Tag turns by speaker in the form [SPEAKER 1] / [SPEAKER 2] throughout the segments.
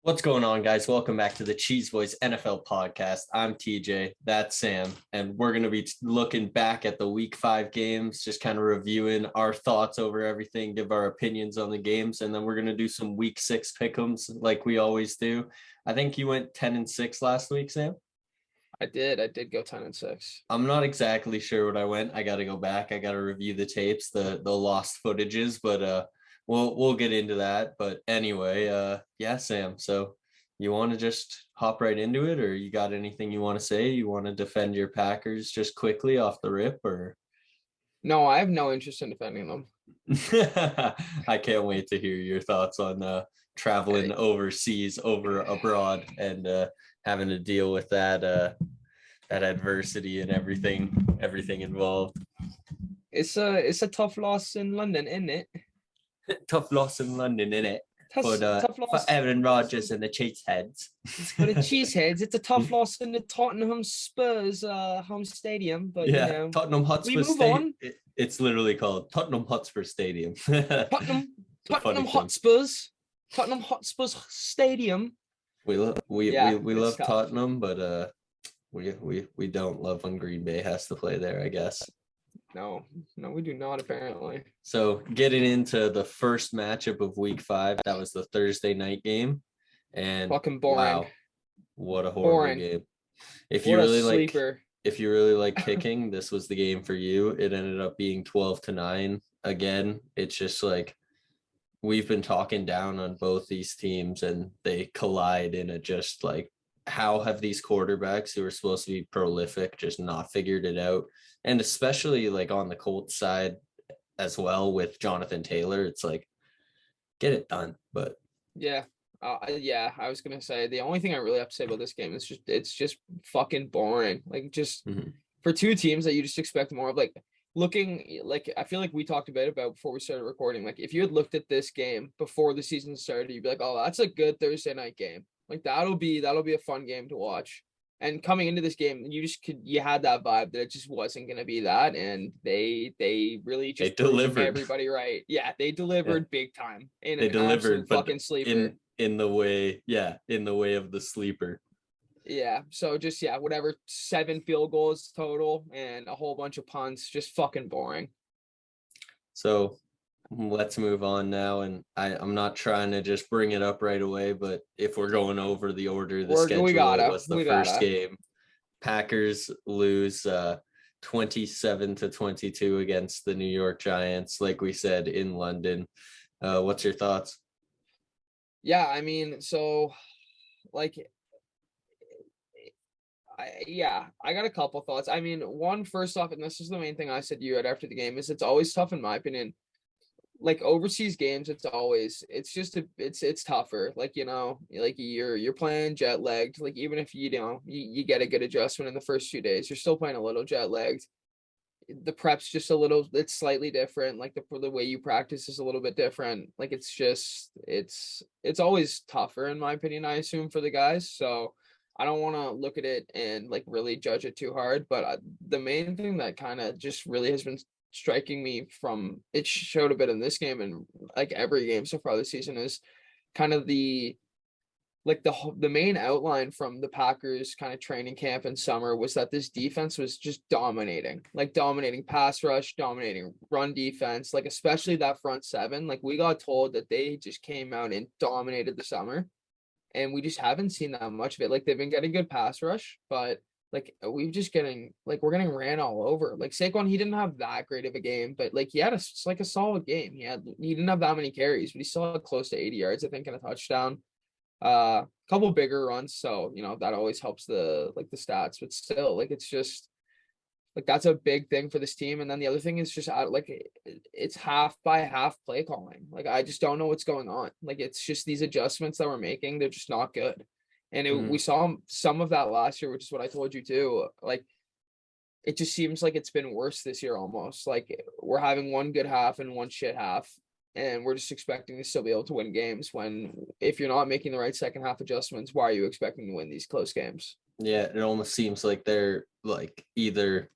[SPEAKER 1] What's going on, guys? Welcome back to the Cheeseboys NFL Podcast. I'm TJ, that's Sam, and we're going to be looking back at the Week 5 games, just kind of reviewing our thoughts over everything, give our opinions on the games, and then we're going to do some Week 6 pick'ems like we always do. I think you went 10-6 last week, Sam?
[SPEAKER 2] I did go 10-6.
[SPEAKER 1] I'm not exactly sure what I went. I got to go back. I got to review the tapes, the lost footages, but we'll get into that. But anyway, yeah, Sam. So you want to just hop right into it, or you got anything you want to say? You want to defend your Packers just quickly off the rip, or?
[SPEAKER 2] No, I have no interest in defending them.
[SPEAKER 1] I can't wait to hear your thoughts on traveling overseas, abroad, and having to deal with that adversity and everything involved.
[SPEAKER 2] It's a tough loss in London, isn't it?
[SPEAKER 1] Tough loss in London, innit?
[SPEAKER 2] Tough loss
[SPEAKER 1] for Aaron Rodgers and the Cheeseheads.
[SPEAKER 2] For the Cheeseheads, it's a tough loss in the Tottenham Spurs home stadium. But
[SPEAKER 1] yeah,
[SPEAKER 2] you know,
[SPEAKER 1] Tottenham Hotspur
[SPEAKER 2] we move on.
[SPEAKER 1] It's literally called Tottenham Hotspur Stadium.
[SPEAKER 2] Tottenham Hotspurs Stadium.
[SPEAKER 1] We love tough. Tottenham, but we don't love when Green Bay has to play there, I guess.
[SPEAKER 2] No, we do not, apparently.
[SPEAKER 1] So getting into the first matchup of Week 5, that was the Thursday night game, and
[SPEAKER 2] fucking boring. Wow,
[SPEAKER 1] what a horrible game! If you really like kicking, this was the game for you. It ended up being 12-9. Again, it's just like we've been talking down on both these teams, and they collide in a just like, how have these quarterbacks who are supposed to be prolific just not figured it out? And especially like on the Colts side as well with Jonathan Taylor, it's like, get it done. But
[SPEAKER 2] yeah, I was gonna say the only thing I really have to say about this game is it's just fucking boring. Like just for two teams that you just expect more of. Like looking, like I feel like we talked a bit about before we started recording. Like if you had looked at this game before the season started, you'd be like, oh, that's a good Thursday night game. Like that'll be a fun game to watch. And coming into this game, you had that vibe that it just wasn't going to be that, and they really just
[SPEAKER 1] delivered
[SPEAKER 2] everybody right. Yeah, they delivered big time.
[SPEAKER 1] They delivered, but
[SPEAKER 2] fucking sleeper
[SPEAKER 1] in the way of the sleeper.
[SPEAKER 2] Yeah, so just whatever, 7 field goals total and a whole bunch of punts, just fucking boring.
[SPEAKER 1] So let's move on now, and I'm not trying to just bring it up right away, but if we're going over the order, the schedule was the first game. Packers lose 27-22 against the New York Giants, like we said, in London. What's your thoughts?
[SPEAKER 2] Yeah, I mean, so like, I got a couple thoughts. I mean, one, first off, and this is the main thing I said to you right after the game, is it's always tough in my opinion. Like overseas games, it's tougher. Like, you know, like you're playing jet lagged. Like even if you get a good adjustment in the first few days, you're still playing a little jet lagged. The prep's just it's slightly different. Like the way you practice is a little bit different. Like it's always tougher in my opinion, I assume, for the guys. So I don't want to look at it and like really judge it too hard. But the main thing that kind of just really has been striking me from it showed a bit in this game and like every game so far this season is kind of the main outline from the Packers kind of training camp in summer was that this defense was just dominating pass rush, dominating run defense, like especially that front seven. Like we got told that they just came out and dominated the summer, and we just haven't seen that much of it. Like they've been getting good pass rush, but like we're getting ran all over. Like Saquon, he didn't have that great of a game, but like he had a solid game. He didn't have that many carries, but he still had close to 80 yards, I think, and a touchdown. Couple bigger runs, so you know that always helps the stats, but still, like it's just like that's a big thing for this team. And then the other thing is just it's half by half play calling. Like I just don't know what's going on. Like it's just these adjustments that we're making, they're just not good. And we saw some of that last year, which is what I told you too. Like, it just seems like it's been worse this year almost. Like, we're having one good half and one shit half, and we're just expecting to still be able to win games when if you're not making the right second half adjustments, why are you expecting to win these close games?
[SPEAKER 1] Yeah, it almost seems like they're like either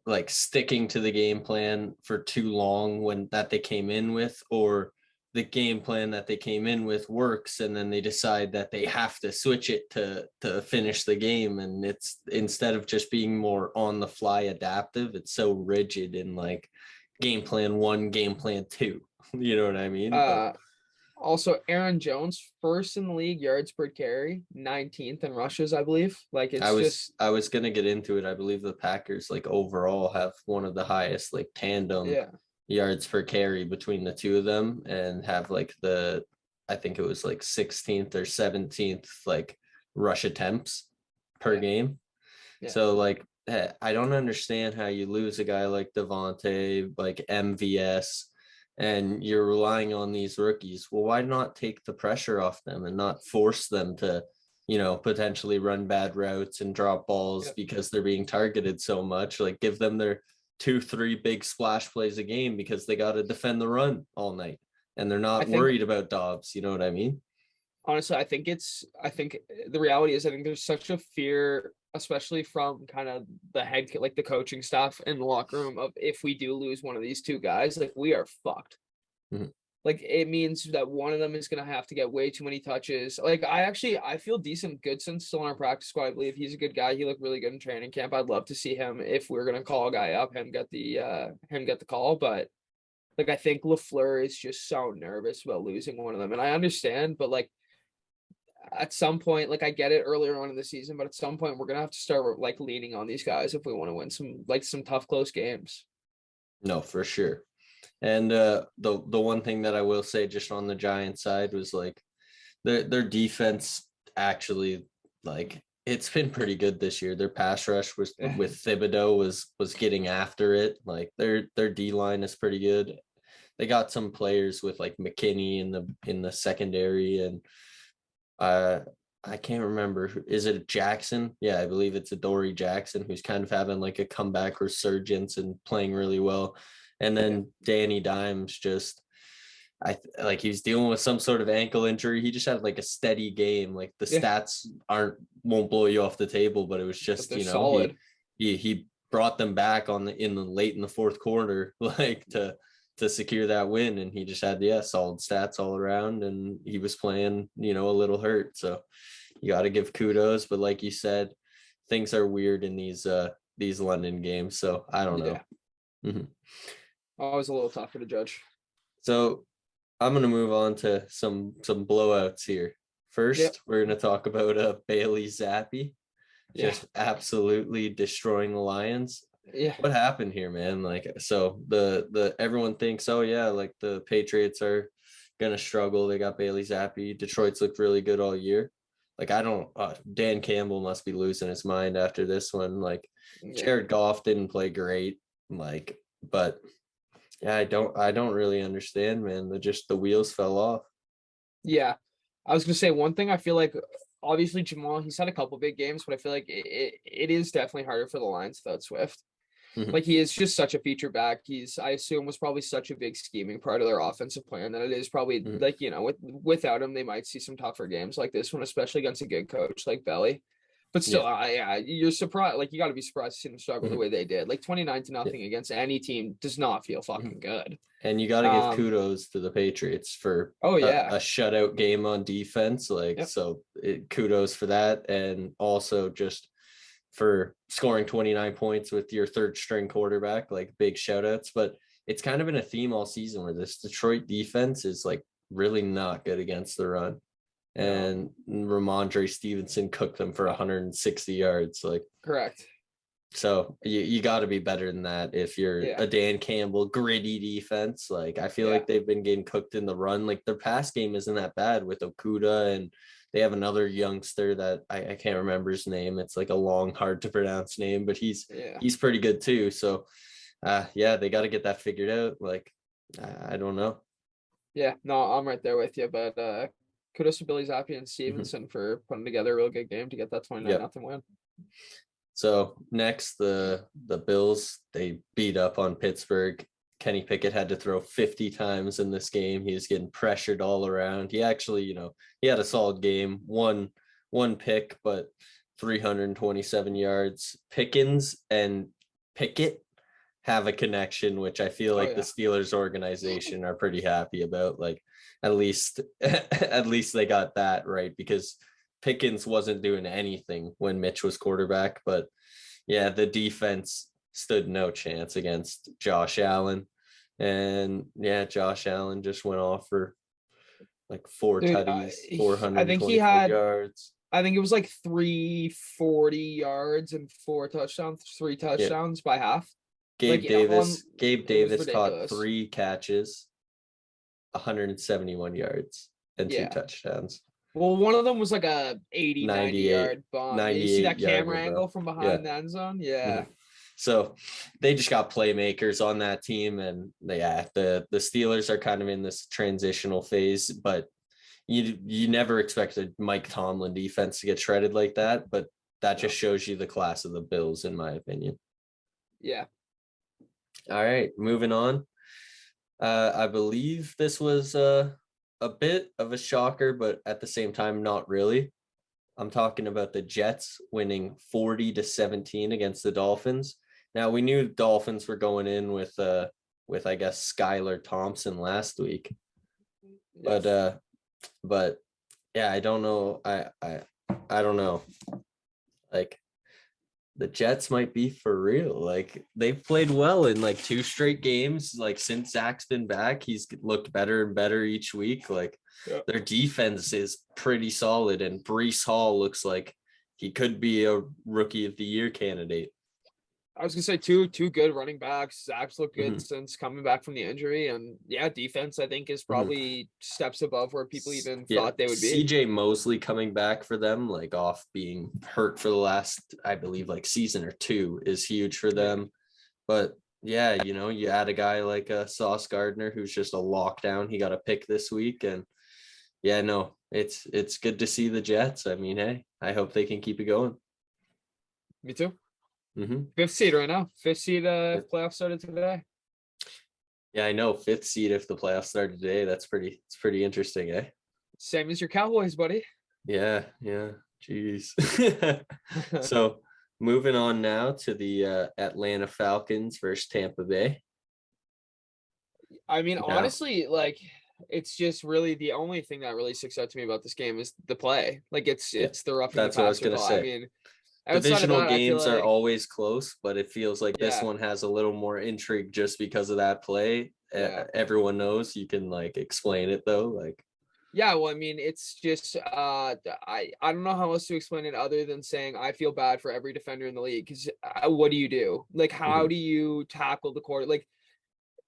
[SPEAKER 1] like sticking to the game plan for too long that they came in with, or the game plan that they came in with works, and then they decide that they have to switch it to finish the game. And it's, instead of just being more on the fly adaptive, it's so rigid in like game plan 1, game plan 2. You know what I mean?
[SPEAKER 2] Also, Aaron Jones, first in the league yards per carry, 19th in rushes, I believe. Like, it's
[SPEAKER 1] I was gonna get into it. I believe the Packers, like, overall have one of the highest, like, tandem yards per carry between the two of them, and have like I think it was like 16th or 17th like rush attempts per game. So like, I don't understand how you lose a guy like Devontae, like MVS, and you're relying on these rookies. Well, why not take the pressure off them and not force them to, you know, potentially run bad routes and drop balls because they're being targeted so much? Like, give them their 2-3 big splash plays a game, because they got to defend the run all night and they're not worried about Dobbs. You know what I mean?
[SPEAKER 2] Honestly, I think the reality is, I think there's such a fear, especially from kind of the head, like the coaching staff in the locker room, of if we do lose one of these two guys, like, we are fucked.
[SPEAKER 1] Mm-hmm.
[SPEAKER 2] Like, it means that one of them is going to have to get way too many touches. Like, I feel decent. Goodson's still on our practice squad. I believe he's a good guy. He looked really good in training camp. I'd love to see him, if we're going to call a guy up, him get the call. But like, I think LaFleur is just so nervous about losing one of them. And I understand, but like, at some point, like, I get it earlier on in the season, but at some point we're going to have to start like leaning on these guys if we want to win some tough, close games.
[SPEAKER 1] No, for sure. And the one thing that I will say just on the Giants side was like their defense actually, like, it's been pretty good this year. Their pass rush was with Thibodeau was getting after it. Like, their D line is pretty good. They got some players with like McKinney in the secondary, and I can't remember. Is it Jackson? Yeah, I believe it's Adoree Jackson, who's kind of having like a comeback resurgence and playing really well. And then Danny Dimes just, like, he's dealing with some sort of ankle injury. He just had like a steady game. Like, the stats won't blow you off the table, but it was just, you know, solid. He brought them back in the late in the fourth quarter, like, to secure that win. And he just had, solid stats all around, and he was playing, you know, a little hurt. So you got to give kudos. But like you said, things are weird in these London games. So I don't know. Mm-hmm.
[SPEAKER 2] Always a little tougher to judge.
[SPEAKER 1] So I'm going to move on to some blowouts here. First, we're going to talk about Bailey Zappi just absolutely destroying the Lions.
[SPEAKER 2] Yeah.
[SPEAKER 1] What happened here, man? Like, so the everyone thinks, oh yeah, like the Patriots are going to struggle. They got Bailey Zappi. Detroit's looked really good all year. Like, I don't, Dan Campbell must be losing his mind after this one. Like, Jared Goff didn't play great. Like, but yeah, I don't really understand, man. The wheels fell off.
[SPEAKER 2] Yeah. I was gonna say one thing. I feel like, obviously, Jamal, he's had a couple big games, but I feel like it is definitely harder for the Lions without Swift.
[SPEAKER 1] Mm-hmm.
[SPEAKER 2] Like, he is just such a feature back. I assume, was probably such a big scheming part of their offensive plan that it is probably like, you know, without him, they might see some tougher games like this one, especially against a good coach like Belly. But still, you're surprised. Like, you got to be surprised to see them struggle the way they did. Like, 29-0 against any team does not feel fucking good.
[SPEAKER 1] And you got to give kudos to the Patriots for a shutout game on defense. Like, so kudos for that. And also just for scoring 29 points with your third string quarterback, like, big shout outs. But it's kind of been a theme all season where this Detroit defense is like really not good against the run. And Ramondre Stevenson cooked them for 160 yards. Like,
[SPEAKER 2] correct.
[SPEAKER 1] So you got to be better than that if you're a Dan Campbell gritty defense. Like, I feel like they've been getting cooked in the run. Like, their pass game isn't that bad with Okudah, and they have another youngster that I can't remember his name. It's like a long, hard to pronounce name, but he's pretty good too. So they got to get that figured out. Like, I don't know.
[SPEAKER 2] Yeah, no, I'm right there with you, but kudos to Billy Zappi and Stevenson for putting together a real good game to get that 29-0 win.
[SPEAKER 1] So next, the Bills, they beat up on Pittsburgh. Kenny Pickett had to throw 50 times in this game. He was getting pressured all around. He actually, you know, he had a solid game, one pick, but 327 yards. Pickens and Pickett have a connection, which I feel like the Steelers organization are pretty happy about. Like, at least they got that right, because Pickens wasn't doing anything when Mitch was quarterback. But yeah, the defense stood no chance against Josh Allen. And yeah, Josh Allen just went off for like 4 tutties, 424 yards.
[SPEAKER 2] I think it was like 340 yards and 4 touchdowns, 3 touchdowns by half.
[SPEAKER 1] Gabe Davis caught 3 catches, 171 yards and 2 touchdowns.
[SPEAKER 2] Well, one of them was like a 90 yard bomb. You see that camera angle from behind the end zone? Yeah.
[SPEAKER 1] Mm-hmm. So they just got playmakers on that team, and the Steelers are kind of in this transitional phase, but you never expect a Mike Tomlin defense to get shredded like that, but that just shows you the class of the Bills, in my opinion.
[SPEAKER 2] Yeah.
[SPEAKER 1] All right, moving on. I believe this was a bit of a shocker, but at the same time, not really. I'm talking about the Jets winning 40-17 against the Dolphins. Now, we knew Dolphins were going in with I guess Skylar Thompson last week, but yeah, I don't know. I don't know. Like, the Jets might be for real. Like, they've played well in like 2 straight games. Like, since Zach's been back, he's looked better and better each week. Like, their defense is pretty solid, and Breece Hall looks like he could be a Rookie of the Year candidate.
[SPEAKER 2] I was gonna say two good running backs. Zach's looked good since coming back from the injury, and defense I think is probably steps above where people even thought they would be.
[SPEAKER 1] CJ Mosley coming back for them, like off being hurt for the last, I believe, like season or 2, is huge for them. But yeah, you add a guy like Sauce Gardner, who's just a lockdown. He got a pick this week, and it's good to see the Jets. I mean, hey, I hope they can keep it going.
[SPEAKER 2] Me too. 5th seed right now. 5th seed if playoffs started today.
[SPEAKER 1] Yeah, I know. 5th seed if the playoffs started today. It's pretty interesting, eh?
[SPEAKER 2] Same as your Cowboys, buddy.
[SPEAKER 1] Yeah. Jeez. So moving on now to the Atlanta Falcons versus Tampa Bay.
[SPEAKER 2] I mean, honestly, like, it's just really the only thing that really sticks out to me about this game is the play. Like, it's the roughing the passer.
[SPEAKER 1] That's what I was gonna say.
[SPEAKER 2] I mean,
[SPEAKER 1] divisional games are always close, but it feels like this one has a little more intrigue just because of that play. Everyone knows. You can like explain it though, like.
[SPEAKER 2] Yeah, well, I mean, it's just I don't know how else to explain it other than saying I feel bad for every defender in the league, because what do you do? Like, how do you tackle the quarter? Like,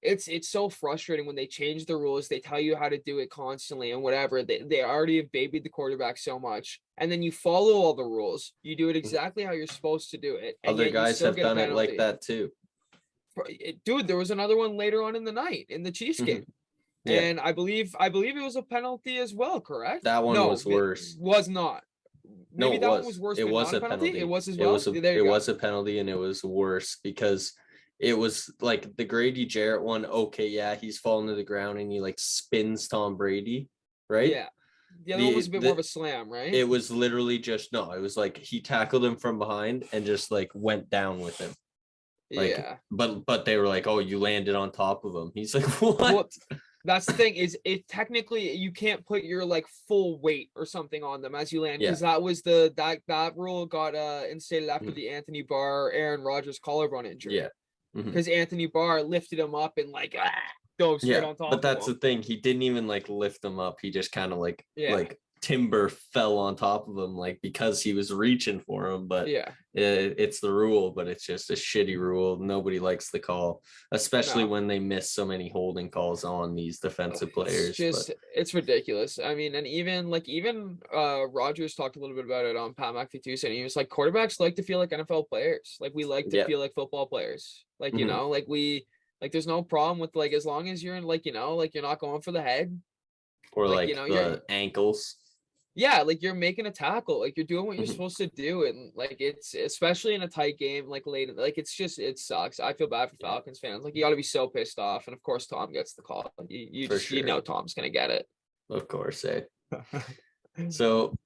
[SPEAKER 2] it's so frustrating when they change the rules. They tell you how to do it constantly and whatever. They already have babied the quarterback so much, and then you follow all the rules. You do it exactly how you're supposed to do it.
[SPEAKER 1] Other guys have done it like that too.
[SPEAKER 2] Dude, there was another one later on in the night in the Chiefs game. Yeah. And I believe it was a penalty as well, correct?
[SPEAKER 1] That one was worse.
[SPEAKER 2] It was not. Maybe that one was worse.
[SPEAKER 1] It was a penalty.
[SPEAKER 2] It was as well.
[SPEAKER 1] It was a penalty, and it was worse because it was like the Grady Jarrett one. Okay, yeah, he's falling to the ground and he like spins Tom Brady, right?
[SPEAKER 2] Yeah. The other one was a bit more of a slam, right?
[SPEAKER 1] It was literally just it was like he tackled him from behind and just like went down with him. Like, but they were like, oh, you landed on top of him. He's like, what?
[SPEAKER 2] Well, that's the thing, is it technically you can't put your like full weight or something on them as you land, because that was that rule got instated after the Anthony Barr Aaron Rodgers collarbone injury. Yeah. Because Anthony Barr lifted him up and like dove straight on top.
[SPEAKER 1] But that's the thing. He didn't even like lift him up. He just kind of like timber fell on top of him, like because he was reaching for him. But it's the rule, but it's just a shitty rule. Nobody likes the call, especially when they miss so many holding calls on these defensive players.
[SPEAKER 2] It's ridiculous. I mean, and even Rodgers talked a little bit about it on Pat McAfee too, saying he was like, quarterbacks like to feel like NFL players. Like, we like to feel like football players. Like, you know, like there's no problem with like, as long as you're in like, you know, like you're not going for the head
[SPEAKER 1] or like you know, the ankles.
[SPEAKER 2] Yeah, like you're making a tackle, like you're doing what you're supposed to do, and like it's especially in a tight game, like late, like it sucks. I feel bad for Falcons fans. Like, you got to be so pissed off, and of course Tom gets the call. You know Tom's gonna get it.
[SPEAKER 1] Of course, So,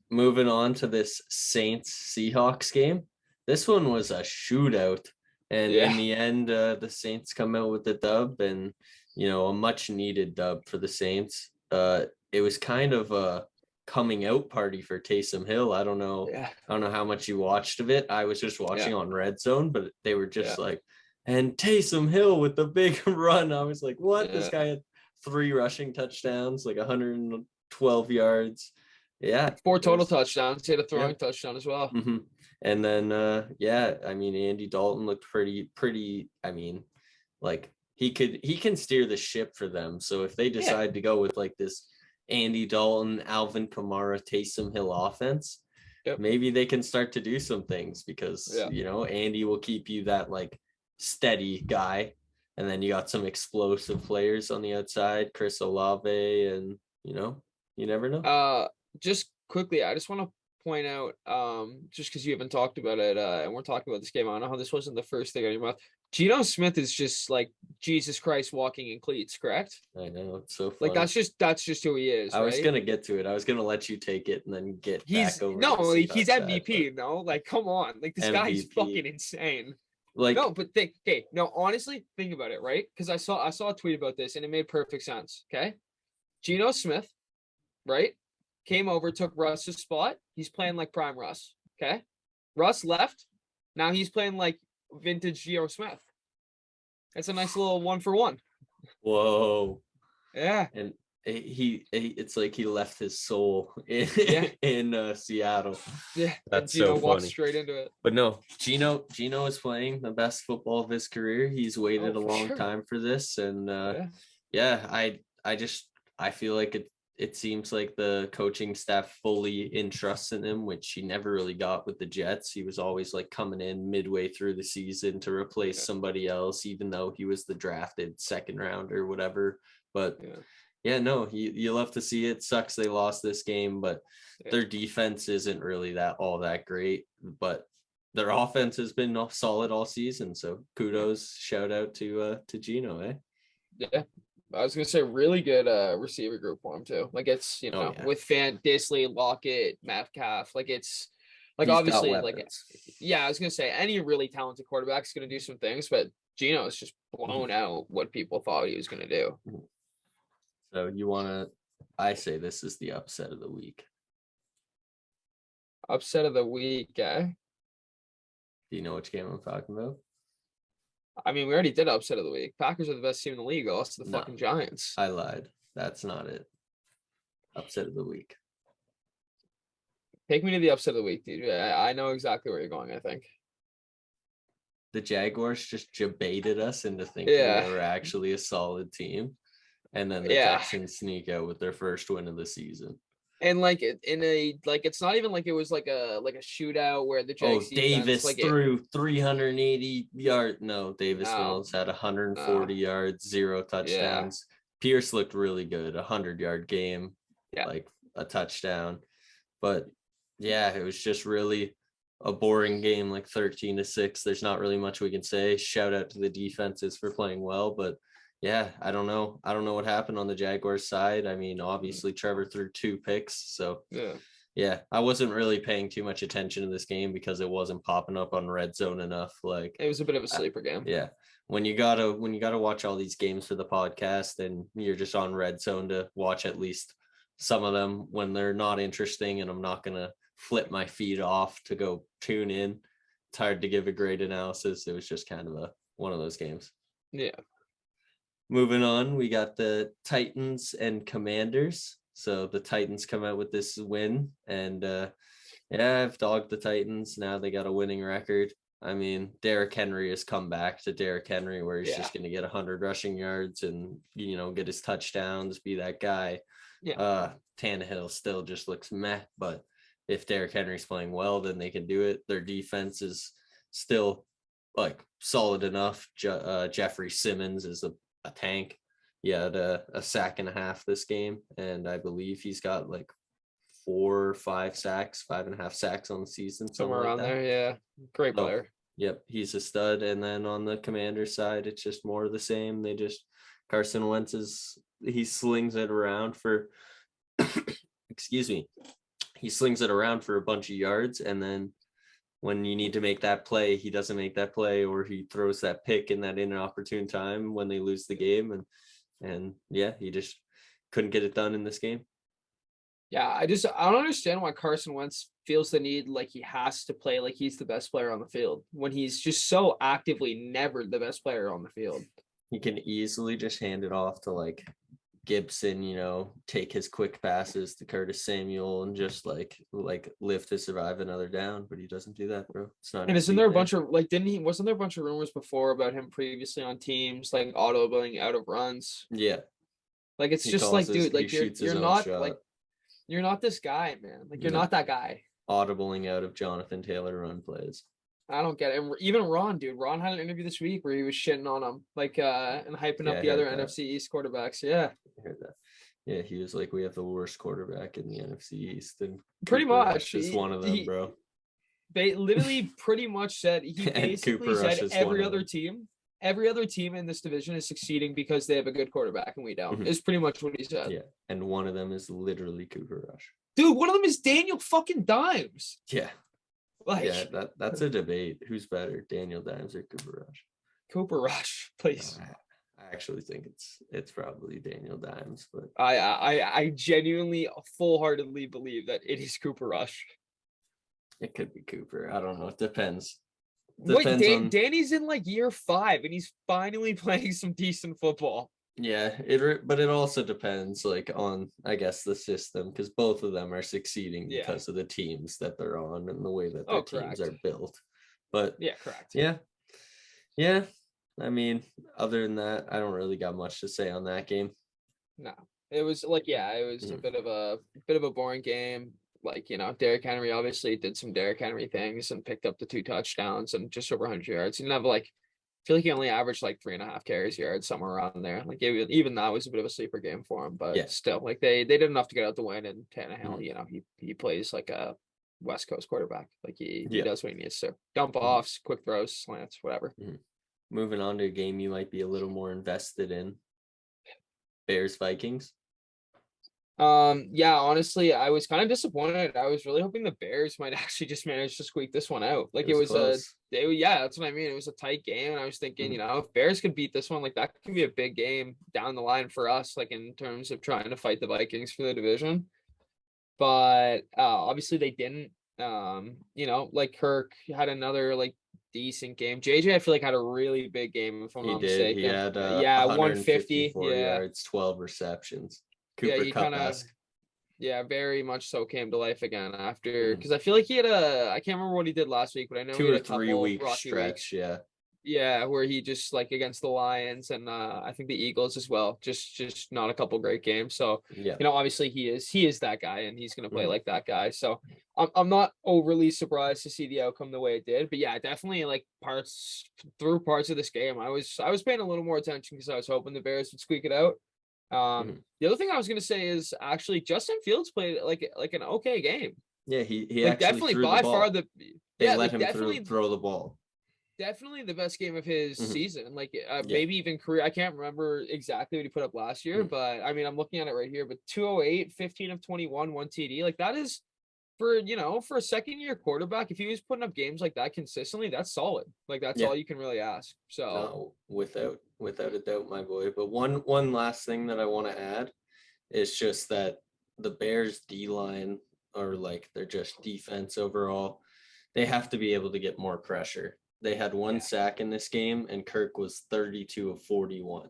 [SPEAKER 1] moving on to this Saints Seahawks game. This one was a shootout, and in the end, the Saints come out with the dub, and you know, a much needed dub for the Saints. it was kind of a coming out party for Taysom Hill. I don't know how much you watched of it. I was just watching on Red Zone, but they were just like, and Taysom Hill with the big run. I was like, what? This guy had 3 rushing touchdowns, like 112 yards. Yeah.
[SPEAKER 2] 4 total touchdowns. He had a throwing touchdown as well.
[SPEAKER 1] Mm-hmm. And then, I mean, Andy Dalton looked pretty, I mean, like he can steer the ship for them. So if they decide to go with like this Andy Dalton, Alvin Kamara, Taysom Hill offense, maybe they can start to do some things because, Andy will keep you that like steady guy. And then you got some explosive players on the outside, Chris Olave, and, you never know.
[SPEAKER 2] Just quickly, I just want to point out, just because you haven't talked about it, and we're talking about this game, I don't know how this wasn't the first thing on your mouth. Geno Smith is just like Jesus Christ walking in cleats, correct?
[SPEAKER 1] I know, it's so funny.
[SPEAKER 2] Like that's just who he is.
[SPEAKER 1] I was gonna get to it. I was gonna let you take it and then get back over.
[SPEAKER 2] No, he's MVP. No, like come on, like this guy's fucking insane. Like no, but honestly, think about it, right? Because I saw a tweet about this and it made perfect sense. Okay, Geno Smith, right? Came over, took Russ's spot. He's playing like prime Russ. Okay, Russ left. Now he's playing like vintage Geno Smith. That's a nice little 1-for-1.
[SPEAKER 1] Whoa.
[SPEAKER 2] Yeah.
[SPEAKER 1] And it's like he left his soul in Seattle.
[SPEAKER 2] Yeah.
[SPEAKER 1] That's
[SPEAKER 2] Geno
[SPEAKER 1] so
[SPEAKER 2] walked
[SPEAKER 1] funny.
[SPEAKER 2] Straight into it.
[SPEAKER 1] But no, Geno is playing the best football of his career. He's waited a long time for this, and I feel like it seems like the coaching staff fully entrusts in him, which he never really got with the Jets. He was always like coming in midway through the season to replace somebody else, even though he was the drafted second round or whatever. But you love to see it. Sucks they lost this game, but their defense isn't really all that great. But their offense has been solid all season. So kudos, shout out to Geno, eh?
[SPEAKER 2] Yeah. I was gonna say really good receiver group for him too. Like it's with Fan Disley, Lockett, Metcalf. Like it's like he's obviously like I was gonna say any really talented quarterback is gonna do some things, but Geno is just blown out what people thought he was gonna do.
[SPEAKER 1] So I say this is the upset of the week.
[SPEAKER 2] Upset of the week, eh?
[SPEAKER 1] Do you know which game I'm talking about?
[SPEAKER 2] I mean, we already did upset of the week. Packers are the best team in the league. Lost to the fucking Giants.
[SPEAKER 1] I lied. That's not it. Upset of the week.
[SPEAKER 2] Take me to the upset of the week, dude. I know exactly where you're going, I think.
[SPEAKER 1] The Jaguars just baited us into thinking they were actually a solid team. And then the Texans sneak out with their first win of the season.
[SPEAKER 2] And it's not even like it was like a shootout where the Jags
[SPEAKER 1] Davis threw 380 yards. No, Davis Mills had 140 yards, 0 touchdowns. Pierce looked really good, 100-yard game, like a touchdown. But it was just really a boring game, like 13-6. There's not really much we can say. Shout out to the defenses for playing well, but I don't know what happened on the Jaguars side. I mean, obviously Trevor threw 2 picks. So I wasn't really paying too much attention to this game because it wasn't popping up on Red Zone enough. Like
[SPEAKER 2] it was a bit of a sleeper game.
[SPEAKER 1] Yeah. When you gotta watch all these games for the podcast and you're just on Red Zone to watch at least some of them when they're not interesting and I'm not gonna flip my feed off to go tune in. It's hard to give a great analysis. It was just kind of one of those games.
[SPEAKER 2] Yeah.
[SPEAKER 1] Moving on, we got the Titans and Commanders. So the Titans come out with this win, and I've dogged the Titans. Now they got a winning record. I mean, Derrick Henry has come back to Derrick Henry, where he's just going to get 100 rushing yards and get his touchdowns, be that guy. Tannehill still just looks meh, but if Derrick Henry's playing well, then they can do it. Their defense is still like solid enough. Jeffrey Simmons is a tank. He had a sack and a half this game, and I believe he's got like 4 or 5 sacks, 5.5 sacks on the season,
[SPEAKER 2] somewhere around there. Yeah, great player.
[SPEAKER 1] Yep, he's a stud. And then on the Commanders side, it's just more of the same. Carson Wentz he slings it around for excuse me, he slings it around for a bunch of yards, and then when you need to make that play, he doesn't make that play, or he throws that pick in that inopportune time when they lose the game. And he just couldn't get it done in this game.
[SPEAKER 2] Yeah, I don't understand why Carson Wentz feels the need like he has to play like he's the best player on the field when he's just so actively never the best player on the field.
[SPEAKER 1] He can easily just hand it off to like Gibson, take his quick passes to Curtis Samuel and just like live to survive another down, but he doesn't do that, bro. It's not.
[SPEAKER 2] And isn't there a bunch of wasn't there a bunch of rumors before about him previously on teams like auto-bailing out of runs?
[SPEAKER 1] Yeah.
[SPEAKER 2] Like it's just like, dude, like you're not like you're not this guy, man. Like you're not that guy.
[SPEAKER 1] Audibling out of Jonathan Taylor run plays.
[SPEAKER 2] I don't get it. And even Ron, dude. Ron had an interview this week where he was shitting on him, like and hyping up the other NFC East quarterbacks. Yeah.
[SPEAKER 1] I heard that. Yeah, he was like, we have the worst quarterback in the NFC East. And
[SPEAKER 2] pretty much
[SPEAKER 1] is one of them, bro.
[SPEAKER 2] They literally pretty much said he basically said every other team in this division is succeeding because they have a good quarterback and we don't. Mm-hmm. Is pretty much what he said.
[SPEAKER 1] Yeah. And one of them is literally Cooper Rush.
[SPEAKER 2] Dude, one of them is Daniel fucking Dimes.
[SPEAKER 1] Yeah. That's a debate. Who's better, Daniel Dimes or Cooper Rush?
[SPEAKER 2] Cooper Rush, please.
[SPEAKER 1] I actually think it's probably Daniel Dimes, but
[SPEAKER 2] I genuinely full-heartedly believe that it is Cooper Rush.
[SPEAKER 1] It could be Cooper. I don't know. It depends.
[SPEAKER 2] Wait, Danny's in like year 5 and he's finally playing some decent football.
[SPEAKER 1] Yeah, but it also depends like on, I guess, the system, because both of them are succeeding because of the teams that they're on and the way that their teams are built. But
[SPEAKER 2] yeah, correct.
[SPEAKER 1] Yeah. I mean, other than that, I don't really got much to say on that game.
[SPEAKER 2] No, it was like, it was a bit of a boring game. Like, Derrick Henry obviously did some Derrick Henry things and picked up the 2 touchdowns and just over 100 yards. He didn't have I feel like he only averaged like 3.5 carries yards, somewhere around there. Like even that was a bit of a sleeper game for him, but still, like they did enough to get out the win. And Tannehill, he plays like a West Coast quarterback. Like he does what he needs to. Dump offs, quick throws, slants, whatever.
[SPEAKER 1] Mm-hmm. Moving on to a game you might be a little more invested in. Bears Vikings.
[SPEAKER 2] Honestly, I was kind of disappointed. I was really hoping the Bears might actually just manage to squeak this one out. Like it was that's what I mean. It was a tight game, and I was thinking, if Bears could beat this one, like that could be a big game down the line for us, like in terms of trying to fight the Vikings for the division. But obviously they didn't. Like Kirk had another like decent game. JJ, I feel like had a really big game, if I'm not mistaken.
[SPEAKER 1] He had
[SPEAKER 2] 150
[SPEAKER 1] yards, 12 receptions. Cooper Kupp-esque.
[SPEAKER 2] Very much so came to life again after, because I feel like he had I can't remember what he did last week, but I know
[SPEAKER 1] 2 or 3 week stretch.
[SPEAKER 2] Where he just like against the Lions and I think the Eagles as well, just not a couple great games. So obviously he is that guy and he's gonna play like that guy. So I'm not overly surprised to see the outcome the way it did, but definitely like parts of this game I was paying a little more attention because I was hoping the Bears would squeak it out. The other thing I was going to say is actually Justin Fields played like an okay game.
[SPEAKER 1] Yeah, he
[SPEAKER 2] like definitely by far the
[SPEAKER 1] let him throw the ball.
[SPEAKER 2] Definitely the best game of his season. Like maybe even career. I can't remember exactly what he put up last year, but I mean I'm looking at it right here. But 208, 15 of 21, 1 TD. Like that is for a second year quarterback. If he was putting up games like that consistently, that's solid. Like that's all you can really ask. So
[SPEAKER 1] without a doubt, my boy. But one last thing that I want to add is just that the Bears D-line, or like they're just defense overall, they have to be able to get more pressure. They had 1 sack in this game, and Kirk was 32 of 41.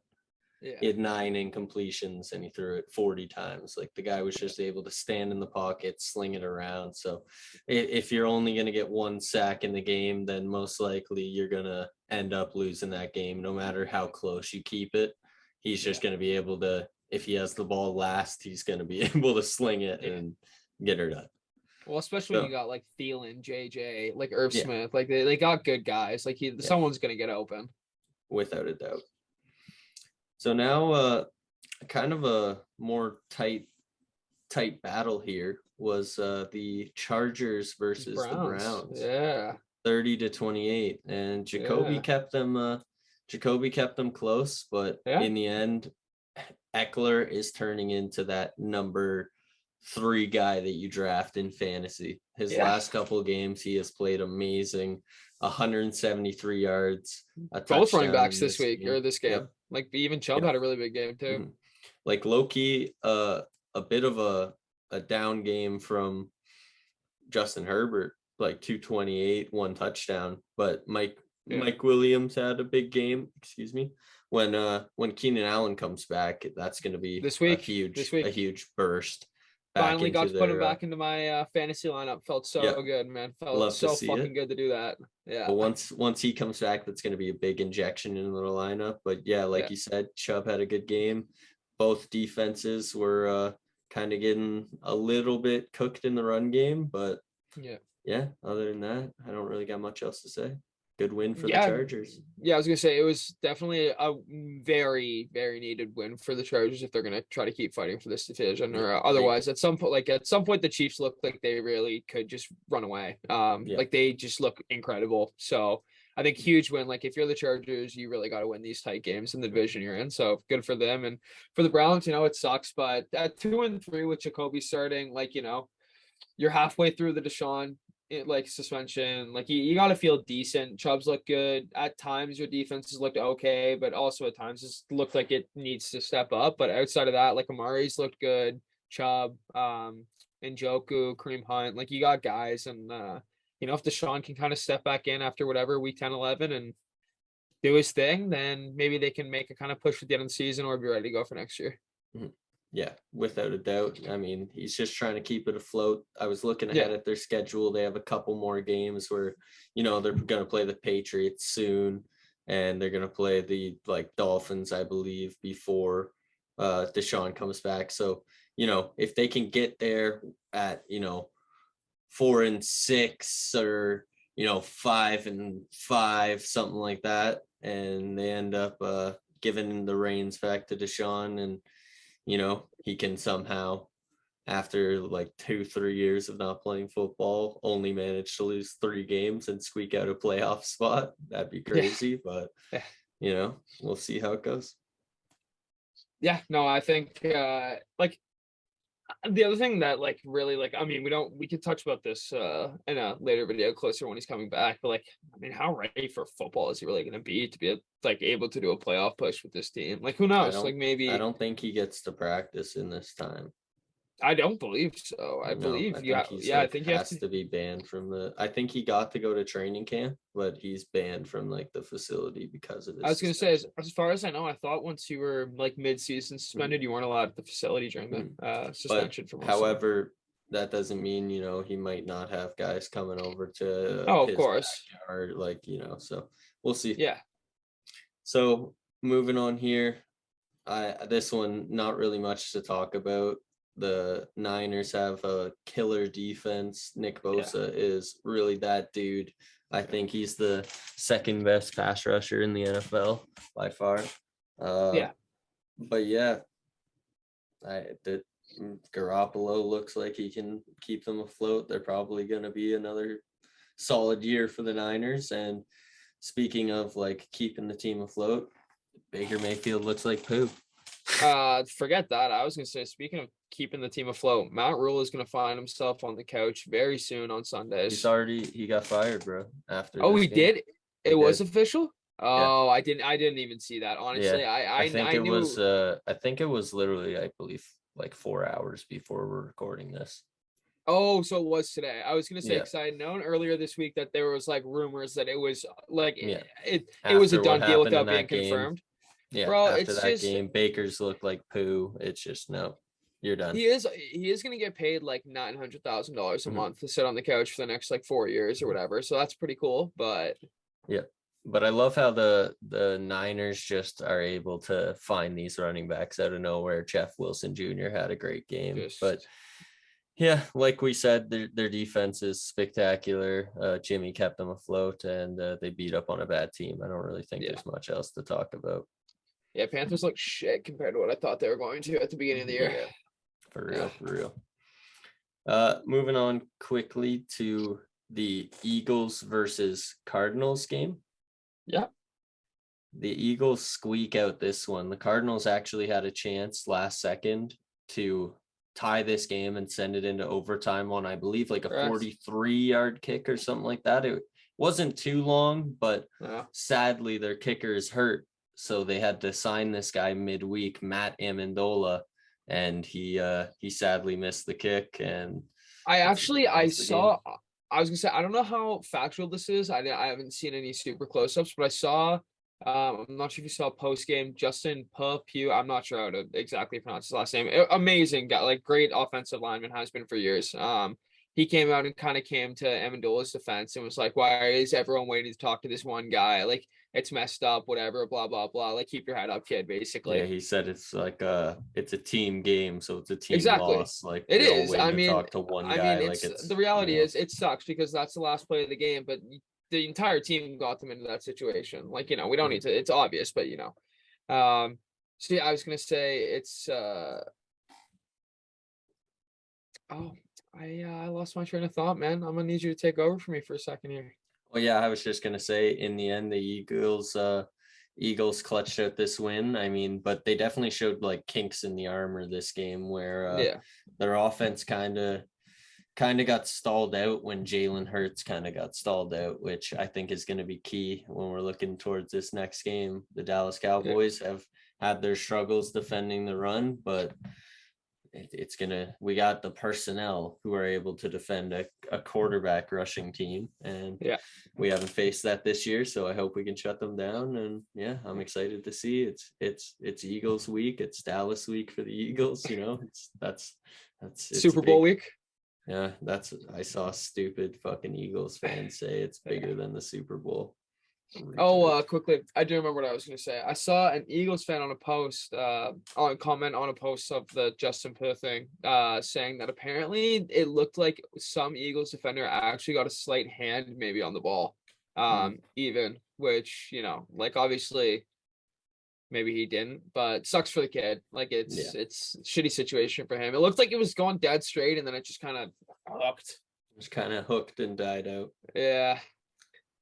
[SPEAKER 1] He had 9 incompletions and he threw it 40 times. Like the guy was just able to stand in the pocket, sling it around. So if you're only going to get 1 sack in the game, then most likely you're going to end up losing that game, no matter how close you keep it. He's just going to be able to, if he has the ball last, he's going to be able to sling it and get her done.
[SPEAKER 2] Well, especially when you got like Thielen, JJ, like Irv Smith, like they got good guys. Like someone's going to get open.
[SPEAKER 1] Without a doubt. So now kind of a more tight battle here was the Chargers versus the Browns. 30-28. And Jacoby kept them close, but in the end, Eckler is turning into that number 3 guy that you draft in fantasy. His last couple of games, he has played amazing. 173 yards.
[SPEAKER 2] Both running backs this week or this game. Like even Chubb had a really big game too.
[SPEAKER 1] like low-key a bit of a down game from Justin Herbert, like 228, 1 touchdown, but Mike Williams had a big game, when Keenan Allen comes back. That's going to be
[SPEAKER 2] this week,
[SPEAKER 1] a huge burst.
[SPEAKER 2] Finally got to put him back into my fantasy lineup. Felt so good, man. Felt so fucking good to do that. Yeah.
[SPEAKER 1] But once he comes back, that's going to be a big injection into the lineup. But yeah, like you said, Chubb had a good game. Both defenses were kind of getting a little bit cooked in the run game, but other than that, I don't really got much else to say. Good win for the Chargers.
[SPEAKER 2] Yeah, I was gonna say it was definitely a very, very needed win for the Chargers if they're gonna try to keep fighting for this division, or otherwise at some point the Chiefs looked like they really could just run away. Like they just look incredible. So I think huge win. Like if you're the Chargers, you really got to win these tight games in the division you're in. So good for them. And for the Browns, it sucks, but at 2-3 with Jacoby starting, like you're halfway through the Deshaun suspension. Like you got to feel decent. Chubb's look good at times. Your defense has looked okay, but also at times it's looked like it needs to step up. But outside of that, like Amari's looked good. Chubb, Njoku, Kareem Hunt, like you got guys, and if Deshaun can kind of step back in after whatever week 10, 11 and do his thing, then maybe they can make a kind of push at the end of the season or be ready to go for next year.
[SPEAKER 1] Mm-hmm. Yeah, without a doubt. I mean, he's just trying to keep it afloat. I was looking ahead at their schedule. They have a couple more games where, they're going to play the Patriots soon, and they're going to play the Dolphins, I believe, before Deshaun comes back. So, if they can get there at, 4-6 or, 5-5, something like that, and they end up giving the reins back to Deshaun, and he can somehow, after 2-3 years of not playing football, only manage to lose 3 games and squeak out a playoff spot. That'd be crazy, but we'll see how it goes.
[SPEAKER 2] Yeah, no, I think the other thing that really we could touch about this in a later video closer when he's coming back, but how ready for football is he really going to be able to do a playoff push with this team? Who knows? Maybe
[SPEAKER 1] I don't think he gets to practice in this time.
[SPEAKER 2] I don't believe so. I think he has
[SPEAKER 1] to be banned from I think he got to go to training camp, but he's banned from the facility because of this.
[SPEAKER 2] I was going to say, as far as I know, I thought once you were mid-season suspended, you weren't allowed at the facility during the suspension.
[SPEAKER 1] However, that doesn't mean he might not have guys coming over to
[SPEAKER 2] of course
[SPEAKER 1] backyard, so we'll see.
[SPEAKER 2] Yeah.
[SPEAKER 1] So moving on here, this one not really much to talk about. The Niners have a killer defense. Nick Bosa is really that dude. I think he's the second best pass rusher in the NFL by far. But Garoppolo looks like he can keep them afloat. They're probably going to be another solid year for the Niners. And speaking of keeping the team afloat, Baker Mayfield looks like poo.
[SPEAKER 2] Forget that. I was going to say, speaking of keeping the team afloat, Matt Rule is going to find himself on the couch very soon on Sundays.
[SPEAKER 1] He got fired, bro. After
[SPEAKER 2] he did? It was official? Oh, I didn't even see that, honestly.
[SPEAKER 1] Yeah. I think it was literally, I believe, 4 hours before we're recording this.
[SPEAKER 2] Oh, so it was today. I was going to say, because I had known earlier this week that there was rumors that it was it was a done deal without being confirmed.
[SPEAKER 1] Yeah, bro, after that game, Baker's looked like poo. It's just, no, you're done.
[SPEAKER 2] He is going to get paid $900,000 a month to sit on the couch for the next 4 years or whatever. So that's pretty cool. But
[SPEAKER 1] but I love how the Niners just are able to find these running backs out of nowhere. Jeff Wilson Jr. had a great game, but yeah, like we said, their defense is spectacular. Jimmy kept them afloat, and they beat up on a bad team. I don't really think there's much else to talk about.
[SPEAKER 2] Yeah, Panthers look shit compared to what I thought they were going to at the beginning of the year.
[SPEAKER 1] Yeah, for real. Moving on quickly to the Eagles versus Cardinals game.
[SPEAKER 2] Yeah.
[SPEAKER 1] The Eagles squeak out this one. The Cardinals actually had a chance last second to tie this game and send it into overtime on, I believe, a 43-yard kick or something like that. It wasn't too long, but sadly their kicker is hurt. so they had to sign this guy midweek, Matt Amendola, and he sadly missed the kick. And
[SPEAKER 2] I saw. I was gonna say I don't know how factual this is. I haven't seen any super close-ups, but I saw. I'm not sure if you saw post game Justin Pugh. I'm not sure how to exactly pronounce his last name. Amazing guy, like great offensive lineman, has been for years. He came out and kind of came to Amendola's defense and was like, "Why is everyone waiting to talk to this one guy? Like, it's messed up, whatever, blah blah blah. Like, keep your head up, kid." Basically.
[SPEAKER 1] Yeah, he said it's like it's a team game, so it's a team
[SPEAKER 2] Exactly.
[SPEAKER 1] loss. Like
[SPEAKER 2] It
[SPEAKER 1] you're all
[SPEAKER 2] is.
[SPEAKER 1] waiting
[SPEAKER 2] I
[SPEAKER 1] to
[SPEAKER 2] mean,
[SPEAKER 1] talk to one guy. Like it's
[SPEAKER 2] the reality is it sucks because that's the last play of the game, but the entire team got them into that situation. Like, we don't need to, it's obvious, but so yeah, I was gonna say it's I lost my train of thought, man. I'm gonna need you to take over for me for a second here.
[SPEAKER 1] Well, yeah, I was just gonna say in the end the Eagles clutched out this win. I mean, but they definitely showed like kinks in the armor this game where their offense kind of got stalled out when Jalen Hurts kind of got stalled out, which I think is going to be key when we're looking towards this next game. The Dallas Cowboys have had their struggles defending the run, but we got the personnel who are able to defend a quarterback rushing team, and we haven't faced that this year, so I hope we can shut them down. And I'm excited to see it's Eagles week, it's Dallas week for the Eagles. That's
[SPEAKER 2] Super Bowl week.
[SPEAKER 1] Yeah, I saw stupid fucking Eagles fans say it's bigger than the Super Bowl.
[SPEAKER 2] Quickly, I do remember what I was going to say. I saw an Eagles fan on a post, comment on a post of the Justin Pugh thing, saying that apparently it looked like some Eagles defender actually got a slight hand maybe on the ball, even, which, like obviously maybe he didn't, but sucks for the kid. Like it's a shitty situation for him. It looked like it was going dead straight and then it just kind of hooked.
[SPEAKER 1] Just kind of hooked and died out.
[SPEAKER 2] Yeah.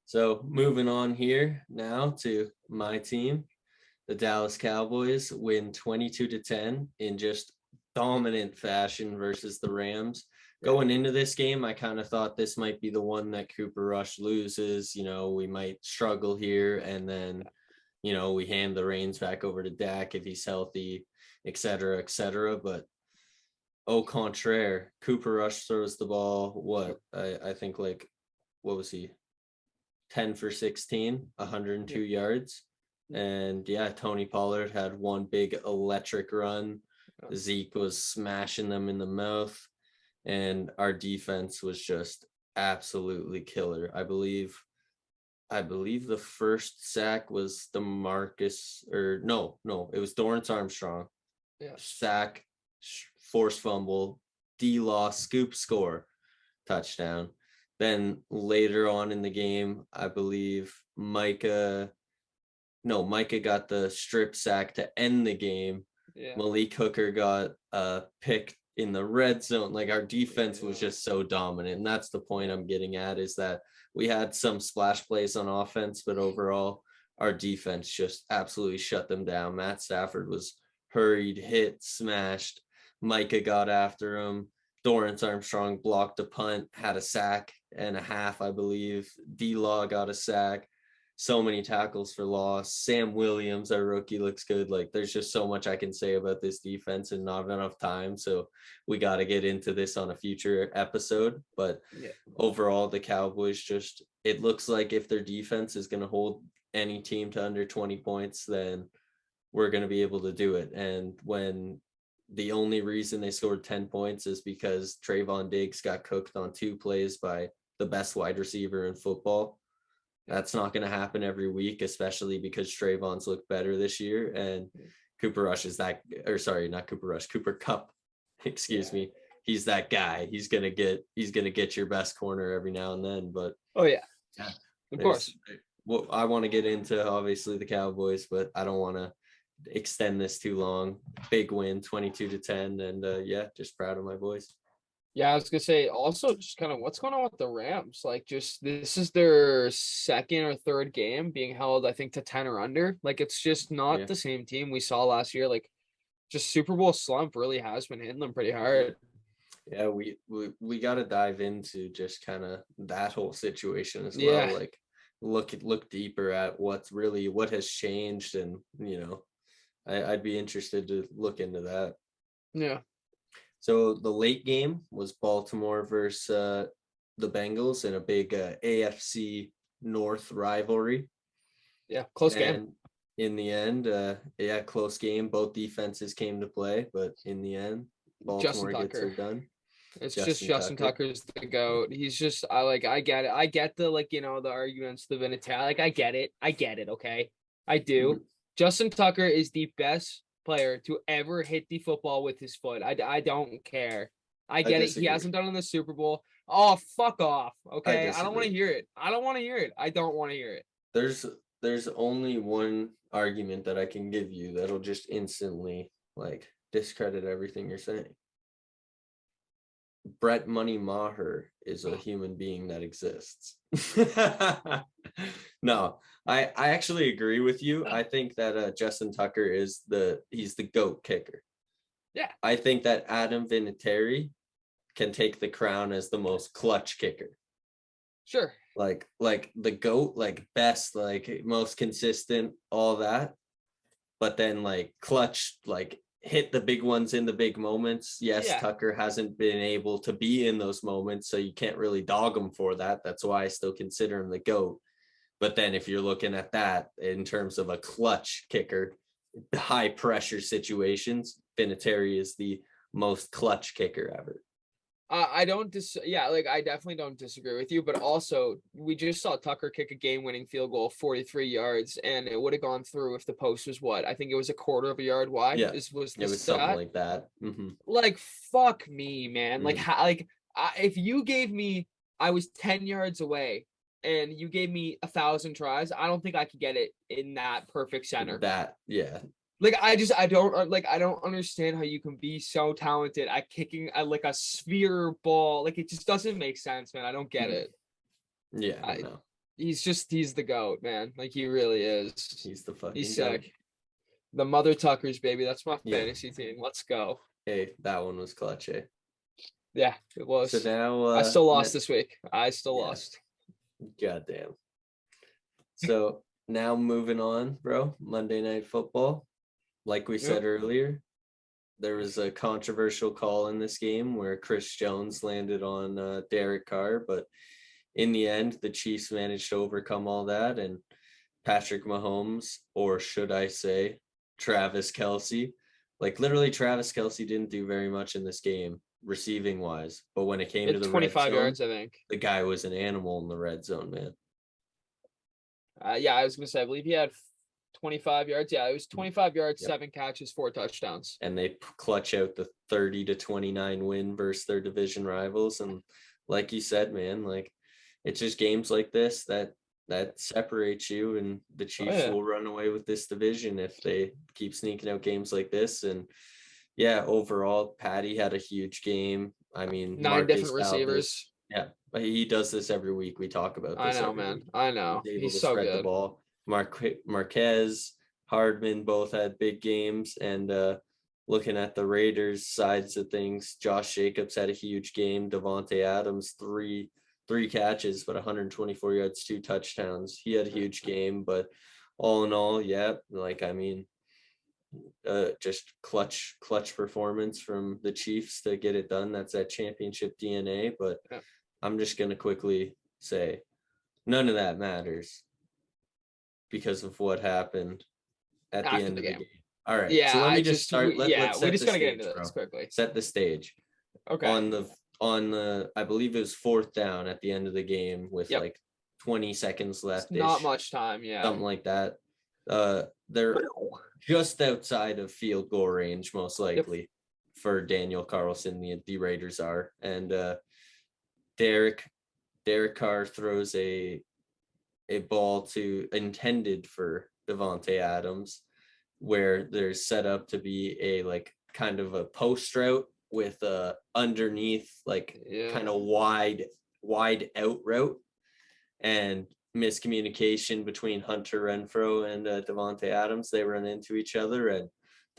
[SPEAKER 1] So moving on here now to my team, the Dallas Cowboys win 22-10 in just dominant fashion versus the Rams. Going into this game, I kind of thought this might be the one that Cooper Rush loses. We might struggle here, and then, we hand the reins back over to Dak if he's healthy, et cetera, et cetera. But au contraire, Cooper Rush throws the ball. I think what was he? 10 for 16, 102 yards. And Tony Pollard had one big electric run. Zeke was smashing them in the mouth. And our defense was just absolutely killer. I believe the first sack was it was Dorrance Armstrong. Yeah. Sack, forced fumble, D-Law, scoop, score, touchdown. Then later on in the game, I believe Micah got the strip sack to end the game. Yeah. Malik Hooker got picked in the red zone. Like our defense was just so dominant. And that's the point I'm getting at, is that we had some splash plays on offense, but overall our defense just absolutely shut them down. Matt Stafford was hurried, hit, smashed. Micah got after him. Dorrance Armstrong blocked a punt, had a sack and a half, I believe. D-Law got a sack. So many tackles for loss. Sam Williams, our rookie, looks good. Like, there's just so much I can say about this defense and not enough time. So we got to get into this on a future episode. But overall, the Cowboys it looks like if their defense is going to hold any team to under 20 points, then we're going to be able to do it. And when the only reason they scored 10 points is because Trayvon Diggs got cooked on 2 plays by the best wide receiver in football. That's not going to happen every week, especially because Trayvon's looked better this year. And Cooper Rush is not Cooper Rush, Cooper Kupp, excuse me. He's that guy. He's going to get your best corner every now and then. But
[SPEAKER 2] of course.
[SPEAKER 1] Well, I want to get into obviously the Cowboys, but I don't want to extend this too long. Big win, 22-10, and just proud of my boys.
[SPEAKER 2] I was gonna say also just kind of what's going on with the Rams. Like, just this is their second or third game being held, I think, to 10 or under. Like, it's just not the same team we saw last year. Like, just Super Bowl slump really has been hitting them pretty hard.
[SPEAKER 1] Yeah, we got to dive into just kind of that whole situation as well. Like, look deeper at what has changed, and I'd be interested to look into that.
[SPEAKER 2] Yeah.
[SPEAKER 1] So the late game was Baltimore versus the Bengals in a big AFC North rivalry.
[SPEAKER 2] Yeah, close game.
[SPEAKER 1] In the end, close game. Both defenses came to play, but in the end, Baltimore gets her done.
[SPEAKER 2] It's Justin Tucker's the GOAT. He's just I get it. I get the the arguments, the Vinatieri. I get it, okay? I do. Mm-hmm. Justin Tucker is the best player to ever hit the football with his foot. I don't care. I get it. He hasn't done it in the Super Bowl. Oh, fuck off. Okay. I don't want to hear it. I don't want to hear it.
[SPEAKER 1] There's only one argument that I can give you that'll just instantly discredit everything you're saying. Brett Money Maher is a human being that exists. No, I actually agree with you. I think that Justin Tucker he's the GOAT kicker.
[SPEAKER 2] Yeah.
[SPEAKER 1] I think that Adam Vinatieri can take the crown as the most clutch kicker.
[SPEAKER 2] Sure.
[SPEAKER 1] Like the GOAT, best, most consistent, all that. But then clutch, hit the big ones in the big moments. Yes, yeah. Tucker hasn't been able to be in those moments, so you can't really dog him for that. That's why I still consider him the GOAT. But then if you're looking at that in terms of a clutch kicker, high pressure situations, Vinatieri is the most clutch kicker ever.
[SPEAKER 2] I definitely don't disagree with you, but also we just saw Tucker kick a game-winning field goal, 43 yards, and it would have gone through if the post was I think it was a quarter of a yard wide.
[SPEAKER 1] Yeah, it was something like that. Mm-hmm.
[SPEAKER 2] Fuck me, man. Mm-hmm. If you gave me, I was 10 yards away, and you gave me 1,000 tries, I don't think I could get it in that perfect center.
[SPEAKER 1] Yeah.
[SPEAKER 2] I don't understand how you can be so talented at kicking a sphere ball. It just doesn't make sense, man. I don't get it.
[SPEAKER 1] Yeah, I know.
[SPEAKER 2] He's the GOAT, man. He really is.
[SPEAKER 1] He's the fucking
[SPEAKER 2] He's sick. GOAT. The Mother Tuckers, baby. That's my fantasy team. Let's go.
[SPEAKER 1] Hey, that one was clutch, eh?
[SPEAKER 2] Yeah, it was.
[SPEAKER 1] So now
[SPEAKER 2] I still lost this week. I still lost.
[SPEAKER 1] Goddamn. So now moving on, bro. Monday Night Football. Like we said earlier, there was a controversial call in this game where Chris Jones landed on Derek Carr, but in the end, the Chiefs managed to overcome all that, and Patrick Mahomes, or should I say Travis Kelce, literally Travis Kelce didn't do very much in this game, receiving wise, but when it came to the
[SPEAKER 2] 25
[SPEAKER 1] red zone,
[SPEAKER 2] yards, I think.
[SPEAKER 1] The guy was an animal in the red zone, man.
[SPEAKER 2] I was going to say, I believe he had 25 yards. Yeah, it was 25 yards, 7 catches, 4 touchdowns.
[SPEAKER 1] And they clutch out the 30-29 win versus their division rivals. And like you said, man, it's just games like this that separates you, and the Chiefs will run away with this division if they keep sneaking out games like this. And yeah, overall, Patty had a huge game. I mean,
[SPEAKER 2] 9 different receivers.
[SPEAKER 1] Yeah, he does this every week. We talk about this.
[SPEAKER 2] I know, man.
[SPEAKER 1] Week.
[SPEAKER 2] I know.
[SPEAKER 1] He's able to so spread the ball. Marquez, Hardman both had big games, and looking at the Raiders sides of things, Josh Jacobs had a huge game. Devontae Adams, three catches, but 124 yards, 2 touchdowns. He had a huge game, but all in all, just clutch performance from the Chiefs to get it done. That's that championship DNA. But I'm just gonna quickly say, none of that matters because of what happened at the end of the game. All right.
[SPEAKER 2] Yeah.
[SPEAKER 1] So let me just start. Let's
[SPEAKER 2] we just gotta get into this quickly.
[SPEAKER 1] Set the stage.
[SPEAKER 2] Okay.
[SPEAKER 1] On the I believe it was 4th down at the end of the game with 20 seconds left.
[SPEAKER 2] Not much time. Yeah.
[SPEAKER 1] Something like that. They're just outside of field goal range, most likely, for Daniel Carlson. The Raiders are, and Derek Carr throws a ball intended for Devontae Adams, where there's set up to be a kind of a post route with underneath kind of wide out route, and miscommunication between Hunter Renfrow and Devontae Adams. They run into each other, and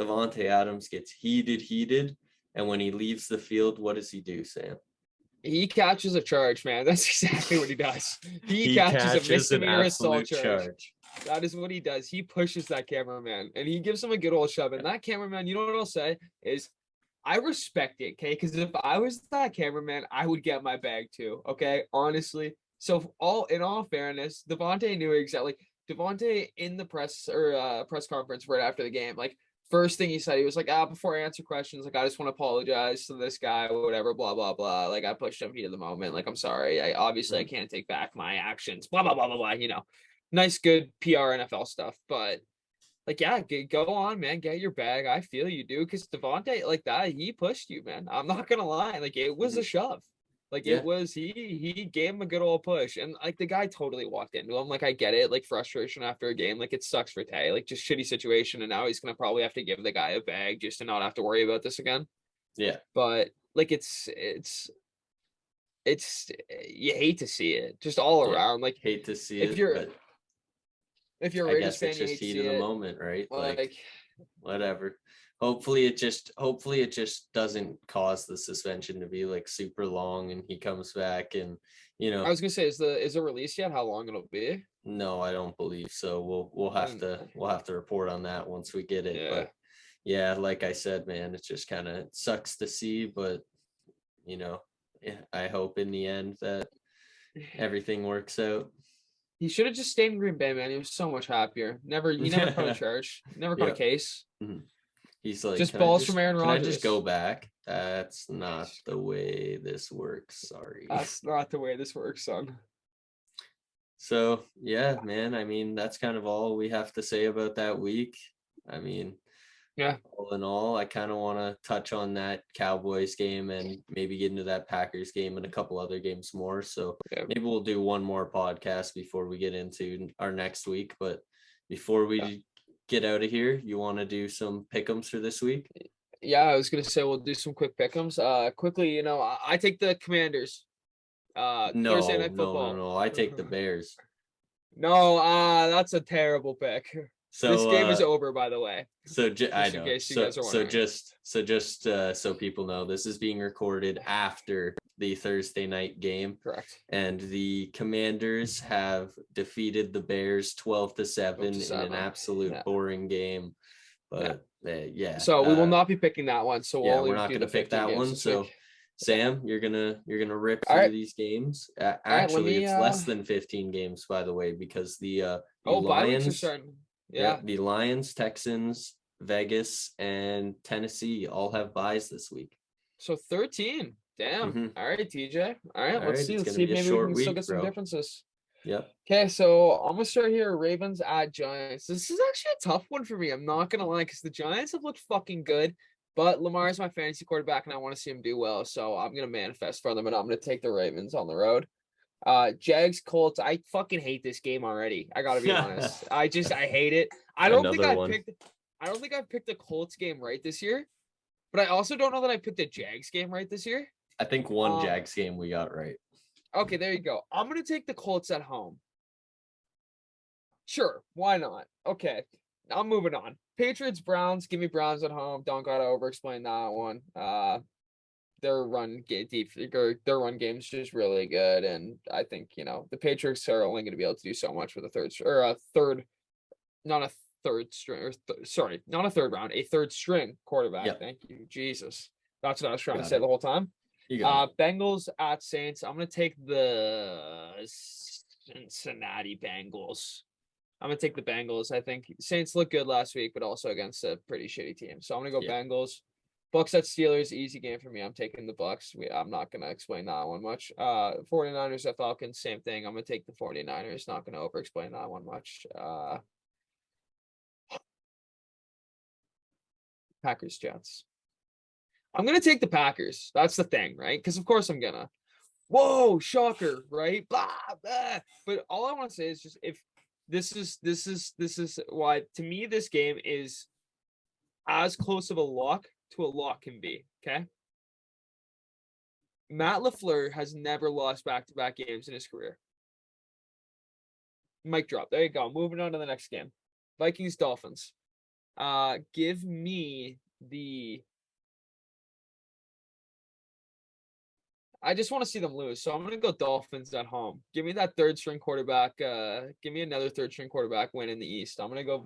[SPEAKER 1] Devontae Adams gets heated, and when he leaves the field, what does he do, Sam?
[SPEAKER 2] He catches a charge, man. That's exactly what he does. He catches a
[SPEAKER 1] an
[SPEAKER 2] misdemeanor assault
[SPEAKER 1] absolute
[SPEAKER 2] charge. That is what he does. He pushes that cameraman and he gives him a good old shove. And that cameraman, you know what I'll say is, I respect it, okay? Because if I was that cameraman, I would get my bag too, okay? Honestly. So in all fairness, Devontae knew exactly. Devontae in the press conference right after the game, like first thing he said, he was like, before I answer questions, like I just want to apologize to this guy, whatever, blah blah blah. Like I pushed him heat of the moment. Like I'm sorry. I can't take back my actions. Blah blah blah blah blah. Nice, good PR NFL stuff, but like, yeah, go on, man. Get your bag. I feel you, dude. Because Devontae, like that, he pushed you, man. I'm not gonna lie. Like it was a shove. Like it was he gave him a good old push. And like the guy totally walked into him. Like I get it, like frustration after a game. Like it sucks for Tay. Like just shitty situation. And now he's gonna probably have to give the guy a bag just to not have to worry about this again.
[SPEAKER 1] Yeah.
[SPEAKER 2] But like it's you hate to see it just all around. Like
[SPEAKER 1] hate to see
[SPEAKER 2] if
[SPEAKER 1] it,
[SPEAKER 2] you're
[SPEAKER 1] but
[SPEAKER 2] if you're a Raiders fan,
[SPEAKER 1] it's
[SPEAKER 2] you
[SPEAKER 1] just
[SPEAKER 2] hate
[SPEAKER 1] heat
[SPEAKER 2] to
[SPEAKER 1] of
[SPEAKER 2] see
[SPEAKER 1] the
[SPEAKER 2] it.
[SPEAKER 1] moment, right?
[SPEAKER 2] Like
[SPEAKER 1] whatever. Hopefully it just doesn't cause the suspension to be like super long and he comes back and
[SPEAKER 2] I was gonna say, is it released yet? How long it'll be?
[SPEAKER 1] No, I don't believe so. We'll have to report on that once we get it.
[SPEAKER 2] Yeah.
[SPEAKER 1] But yeah, like I said, man, it just kind of sucks to see, but I hope in the end that everything works out.
[SPEAKER 2] He should have just stayed in Green Bay, man. He was so much happier. He never caught a charge, never caught a case.
[SPEAKER 1] Mm-hmm. He's like,
[SPEAKER 2] just balls from Aaron Rodgers.
[SPEAKER 1] Can I just go back? That's not the way this works. Sorry.
[SPEAKER 2] That's not the way this works, son.
[SPEAKER 1] So, yeah, man. I mean, that's kind of all we have to say about that week. I mean,
[SPEAKER 2] yeah.
[SPEAKER 1] All in all, I kind of want to touch on that Cowboys game and maybe get into that Packers game and a couple other games more. So maybe we'll do one more podcast before we get into our next week. But before we get out of here, you want to do some pick'ems for this week?
[SPEAKER 2] Yeah, I was gonna say we'll do some quick pick'ems. Quickly, I take the Commanders. Thursday Night Football.
[SPEAKER 1] No. I take the Bears.
[SPEAKER 2] No, that's a terrible pick. So this game is over, by the way.
[SPEAKER 1] I know. So people know, this is being recorded after the Thursday night game.
[SPEAKER 2] Correct.
[SPEAKER 1] And the Commanders have defeated the Bears 12-7 in an absolute boring game. But
[SPEAKER 2] So we will not be picking that one. So
[SPEAKER 1] we're not going to pick that one. So Sam, you're gonna rip through these games. Actually, it's less than 15 games, by the way, because the Lions are starting. Yeah, the Lions, Texans, Vegas, and Tennessee all have byes this week.
[SPEAKER 2] So 13. Damn. Mm-hmm. All right, TJ. All right, let's see. Let's see if maybe we can still get some differences.
[SPEAKER 1] Yep.
[SPEAKER 2] Okay, so I'm gonna start here. Ravens at Giants. This is actually a tough one for me. I'm not gonna lie, because the Giants have looked fucking good, but Lamar is my fantasy quarterback, and I want to see him do well. So I'm gonna manifest for them, and I'm gonna take the Ravens on the road. Jags Colts. I fucking hate this game already. I gotta be honest. I hate it. I don't think I've picked the Colts game right this year, but I also don't know that I picked the Jags game right this year.
[SPEAKER 1] I think one Jags game we got right.
[SPEAKER 2] Okay, there you go. I'm gonna take the Colts at home. Sure, why not? Okay, I'm moving on. Patriots Browns. Give me Browns at home. Don't gotta over-explain that one. Their run game is just really good, and I think the Patriots are only going to be able to do so much with a third string quarterback. Yep. Thank you, Jesus. That's what I was trying to say the whole time. Bengals at Saints. I'm going to take the Cincinnati Bengals. I'm going to take the Bengals. I think Saints looked good last week, but also against a pretty shitty team. So I'm going to go Bengals. Bucks at Steelers, easy game for me. I'm taking the Bucks. I'm not going to explain that one much. 49ers at Falcons, same thing. I'm going to take the 49ers. Not going to over-explain that one much. Packers, Jets. I'm going to take the Packers. That's the thing, right? Because, of course, I'm going to. Whoa, shocker, right? Blah, blah. But all I want to say is just if this is why, to me, this game is as close of a lock to a lock can be, okay? Matt LaFleur has never lost back-to-back games in his career. Mic drop. There you go. Moving on to the next game. Vikings, Dolphins. Give me the I just want to see them lose. So I'm going to go Dolphins at home. Give me that third string quarterback. Give me another third string quarterback win in the East. I'm going to go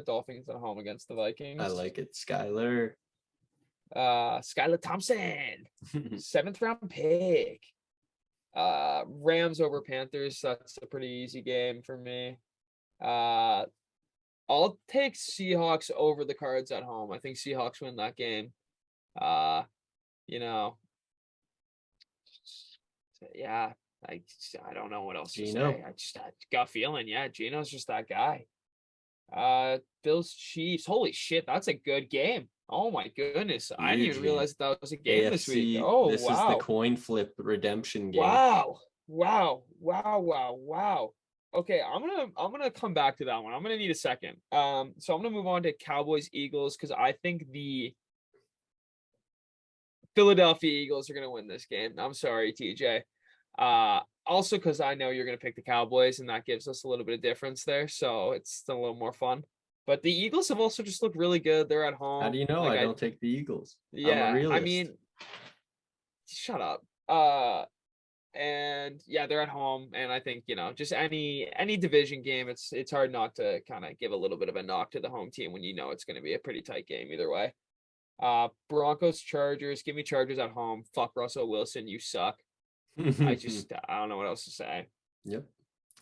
[SPEAKER 2] Dolphins at home against the Vikings.
[SPEAKER 1] I like it. Skylar
[SPEAKER 2] Thompson, 7th round pick. Rams over Panthers. That's a pretty easy game for me. I'll take Seahawks over the Cards at home. I think Seahawks win that game. Yeah, I don't know what else to say. I got feeling. Yeah, Gino's just that guy. Bills Chiefs. Holy shit, that's a good game. Oh my goodness, huge. I didn't even realize that was a game this week. Oh,
[SPEAKER 1] this is the coin flip redemption game.
[SPEAKER 2] Wow. Okay, I'm gonna come back to that one. I'm gonna need a second. So I'm gonna move on to Cowboys Eagles because I think the Philadelphia Eagles are going to win this game. I'm sorry, TJ. Also, because I know you're going to pick the Cowboys, and that gives us a little bit of difference there. So it's still a little more fun. But the Eagles have also just looked really good. They're at home.
[SPEAKER 1] How do you know I don't take the Eagles?
[SPEAKER 2] Yeah,
[SPEAKER 1] I'm a realist.
[SPEAKER 2] I mean, shut up. And yeah, they're at home. And I think, just any division game, it's hard not to kind of give a little bit of a knock to the home team when you know it's going to be a pretty tight game either way. Broncos, Chargers. Give me Chargers at home. Fuck Russell Wilson. You suck. I don't know what else to say.
[SPEAKER 1] Yep.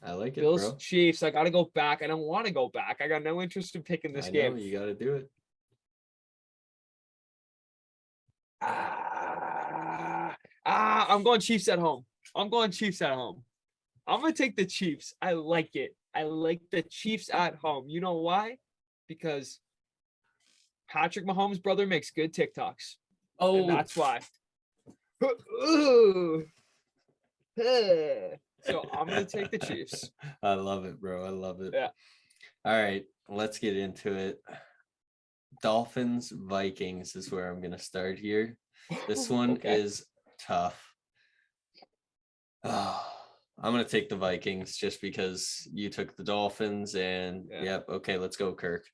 [SPEAKER 1] I like it,
[SPEAKER 2] Bills,
[SPEAKER 1] bro.
[SPEAKER 2] Chiefs. I got to go back. I don't want to go back. I got no interest in picking this game.
[SPEAKER 1] You got to do it.
[SPEAKER 2] I'm going Chiefs at home. I'm going to take the Chiefs. I like it. I like the Chiefs at home. You know why? Because Patrick Mahomes' brother makes good TikToks. Oh, and that's why. So I'm going to take the Chiefs.
[SPEAKER 1] I love it, bro. I love it.
[SPEAKER 2] Yeah.
[SPEAKER 1] All right, let's get into it. Dolphins, Vikings is where I'm going to start here. This one is tough. I'm going to take the Vikings just because you took the Dolphins and yep. Okay, let's go, Kirk.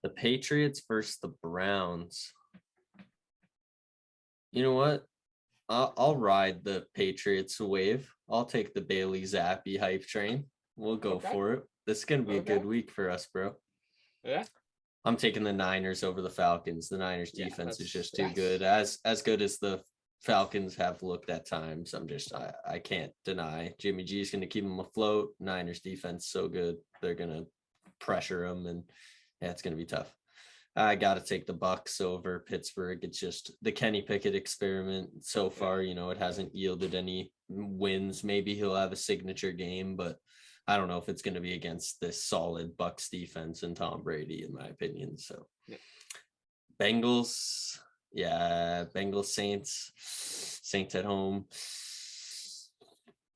[SPEAKER 1] The Patriots versus the Browns. You know what? I'll ride the Patriots wave. I'll take the Bailey Zappi hype train. We'll go for it. This is going to be a good week for us, bro.
[SPEAKER 2] Yeah.
[SPEAKER 1] I'm taking the Niners over the Falcons. The Niners defense is just too good. As good as the Falcons have looked at times. I can't deny. Jimmy G is going to keep them afloat. Niners defense so good. They're going to pressure them, and it's going to be tough. I got to take the Bucs over Pittsburgh. It's just the Kenny Pickett experiment so far. It hasn't yielded any wins. Maybe he'll have a signature game, but I don't know if it's going to be against this solid Bucs defense and Tom Brady, in my opinion. So Bengals, Saints at home.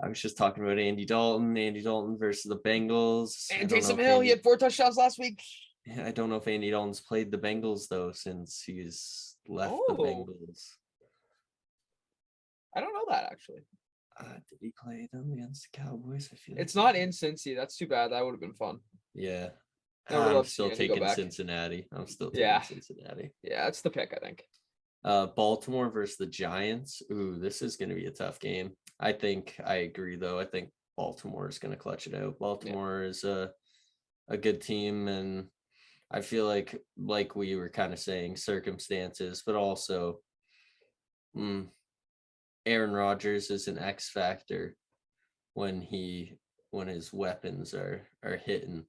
[SPEAKER 1] I was just talking about Andy Dalton versus the Bengals.
[SPEAKER 2] And Taysom Hill, he had 4 touchdowns last week.
[SPEAKER 1] I don't know if Andy Dalton's played the Bengals, though, since he's left the Bengals.
[SPEAKER 2] I don't know that, actually.
[SPEAKER 1] Did he play them against the Cowboys? I feel
[SPEAKER 2] it's not in Cincy. That's too bad. That would have been fun.
[SPEAKER 1] Yeah. I'm still taking Cincinnati. Cincinnati.
[SPEAKER 2] Yeah, that's the pick, I think.
[SPEAKER 1] Baltimore versus the Giants. Ooh, this is going to be a tough game. I agree, though. I think Baltimore is going to clutch it out. Baltimore is a good team, and I feel like we were kind of saying, circumstances, but also Aaron Rodgers is an X factor when his weapons are hitting.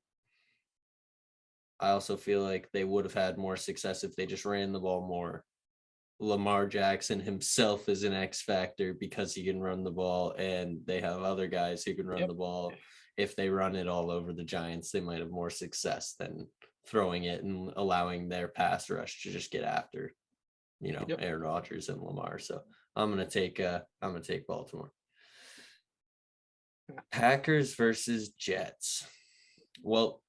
[SPEAKER 1] I also feel like they would have had more success if they just ran the ball more. Lamar Jackson himself is an X factor because he can run the ball, and they have other guys who can run the ball. If they run it all over the Giants, they might have more success than throwing it and allowing their pass rush to just get after, Aaron Rodgers and Lamar. So I'm gonna take Baltimore. Packers versus Jets. Well,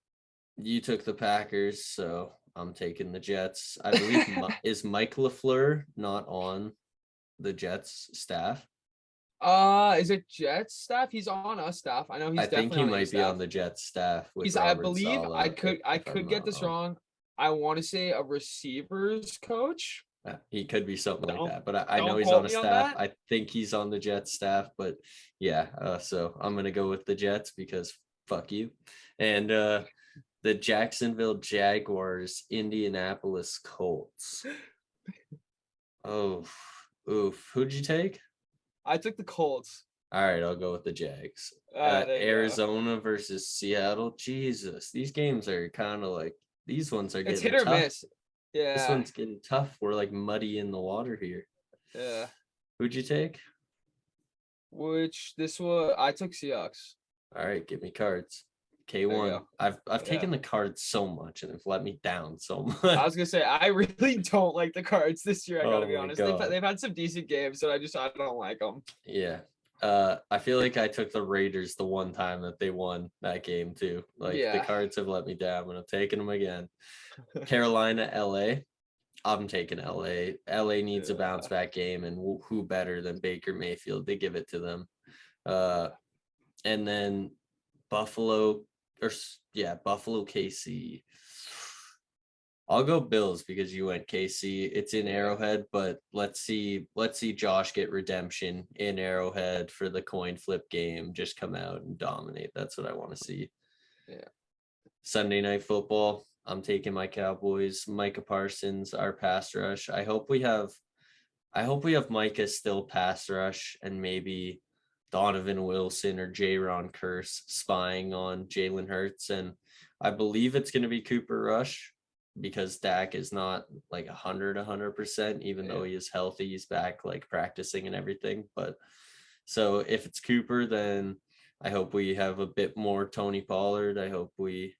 [SPEAKER 1] you took the Packers, so I'm taking the Jets. I believe is Mike LaFleur not on the Jets staff?
[SPEAKER 2] Is it Jets staff? He's on us staff. I know he's. I think he might be on
[SPEAKER 1] the Jets staff.
[SPEAKER 2] I believe Saleh, I could get this wrong. I want to say a receivers coach,
[SPEAKER 1] He could be something like that, but I know
[SPEAKER 2] don't
[SPEAKER 1] he's
[SPEAKER 2] quote
[SPEAKER 1] on a
[SPEAKER 2] me on
[SPEAKER 1] staff.
[SPEAKER 2] that.
[SPEAKER 1] I think he's on the Jets staff, but yeah. So I'm gonna go with the Jets because fuck you. And the Jacksonville Jaguars, Indianapolis Colts. Oh, oof. Who'd you take?
[SPEAKER 2] I took the Colts.
[SPEAKER 1] All right, I'll go with the Jags.
[SPEAKER 2] There you go.
[SPEAKER 1] Arizona versus Seattle. Jesus, these games are kind of like, these ones are
[SPEAKER 2] It's
[SPEAKER 1] getting
[SPEAKER 2] hit or
[SPEAKER 1] tough.
[SPEAKER 2] miss. Yeah.
[SPEAKER 1] This one's getting tough. We're like muddy in the water here.
[SPEAKER 2] Yeah.
[SPEAKER 1] Who'd you take?
[SPEAKER 2] I took Seahawks.
[SPEAKER 1] All right, give me cards.
[SPEAKER 2] There you
[SPEAKER 1] K1.
[SPEAKER 2] go.
[SPEAKER 1] I've taken the cards so much and they've let me down so much.
[SPEAKER 2] I was gonna say I really don't like the Cards this year. I gotta be
[SPEAKER 1] my
[SPEAKER 2] honest.
[SPEAKER 1] God.
[SPEAKER 2] They've had some decent games, so I don't like them.
[SPEAKER 1] Yeah. I feel like I took the Raiders the one time that they won that game too. Like the Cards have let me down, and I'm taking them again. Carolina, LA. I'm taking LA. LA needs a bounce back game, and who better than Baker Mayfield? They give it to them. And then Buffalo, KC. I'll go Bills because you went KC. It's in Arrowhead, but let's see Josh get redemption in Arrowhead for the coin flip game. Just come out and dominate. That's what I want to see.
[SPEAKER 2] Yeah.
[SPEAKER 1] Sunday Night Football. I'm taking my Cowboys. Micah Parsons, our pass rush. I hope we have Micah still pass rush and maybe Donovan Wilson or Jaron Curse spying on Jalen Hurts. And I believe it's going to be Cooper Rush because Dak is not like 100%, even though he is healthy. He's back like practicing and everything. But so if it's Cooper, then I hope we have a bit more Tony Pollard. I hope we,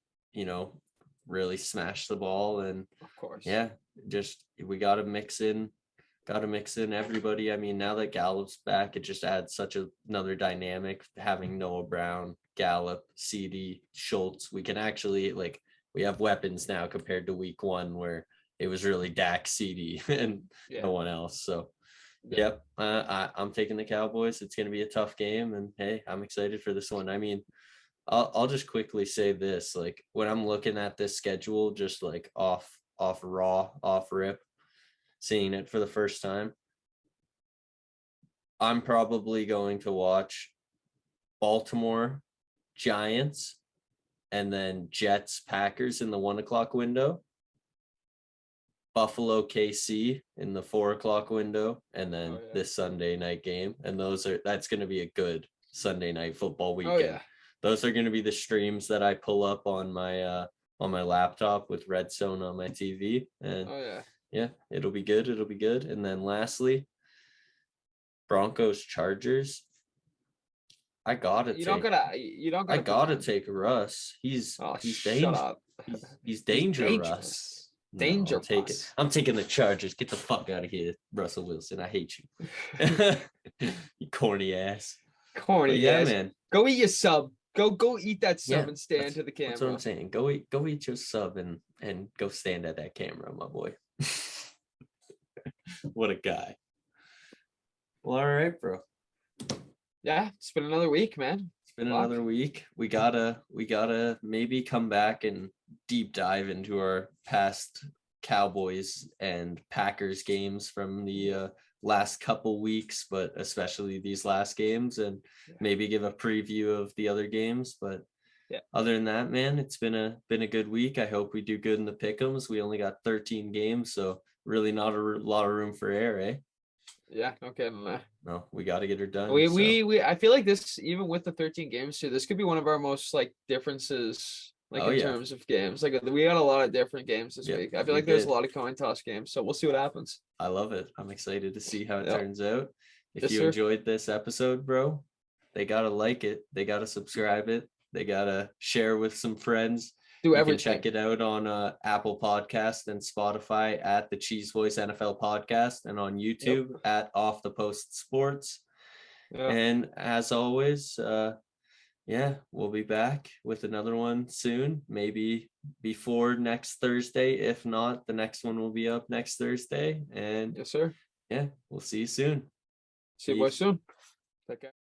[SPEAKER 1] really smash the ball. And
[SPEAKER 2] of course,
[SPEAKER 1] we got to mix in everybody. I mean, now that Gallup's back, it just adds such another dynamic having Noah Brown, Gallup, CD, Schultz. We can actually we have weapons now compared to week 1 where it was really Dak, CD, and no one else. So, I'm taking the Cowboys. It's going to be a tough game, and hey, I'm excited for this one. I mean, I'll just quickly say this: like when I'm looking at this schedule, just like off rip, seeing it for the first time, I'm probably going to watch Baltimore Giants and then Jets Packers in the 1:00 window, Buffalo KC in the 4:00 window, and then this Sunday night game. And that's going to be a good Sunday night football weekend. Those are going to be the streams that I pull up on my laptop with Redstone on my TV. And it'll be good. And then lastly, Broncos Chargers. I gotta take Russ. He's dangerous. He's dangerous.
[SPEAKER 2] Dangerous.
[SPEAKER 1] I'm taking the Chargers. Get the fuck out of here, Russell Wilson. I hate you. You corny ass.
[SPEAKER 2] Man. Go eat your sub. Go eat that sub and stand to the camera.
[SPEAKER 1] That's what I'm saying. Go eat your sub and go stand at that camera, my boy. What a guy. Well, all right, bro.
[SPEAKER 2] Yeah, it's been another week, man.
[SPEAKER 1] Another week. We gotta maybe come back and deep dive into our past Cowboys and Packers games from the last couple weeks, but especially these last games, and maybe give a preview of the other games. But other than that, man, it's been a good week. I hope we do good in the pick'ems. We only got 13 games, so really not a lot of room for error, eh?
[SPEAKER 2] Yeah, no kidding.
[SPEAKER 1] No, we got to get her done.
[SPEAKER 2] We I feel like this, even with the 13 games too, this could be one of our most differences in terms of games. We got a lot of different games this week. I feel like there's a lot of coin toss games, so we'll see what happens.
[SPEAKER 1] I love it. I'm excited to see how it turns out. If you enjoyed this episode, bro, they gotta like it. They gotta subscribe it. They gotta share with some friends. You can check it out on Apple Podcast and Spotify at the Cheeseboys NFL Podcast, and on YouTube at Off the Post Sports. And as always, we'll be back with another one soon, maybe before next Thursday. If not, the next one will be up next Thursday. And
[SPEAKER 2] yes, sir.
[SPEAKER 1] Yeah, we'll see you soon.
[SPEAKER 2] See you boys soon. Take care.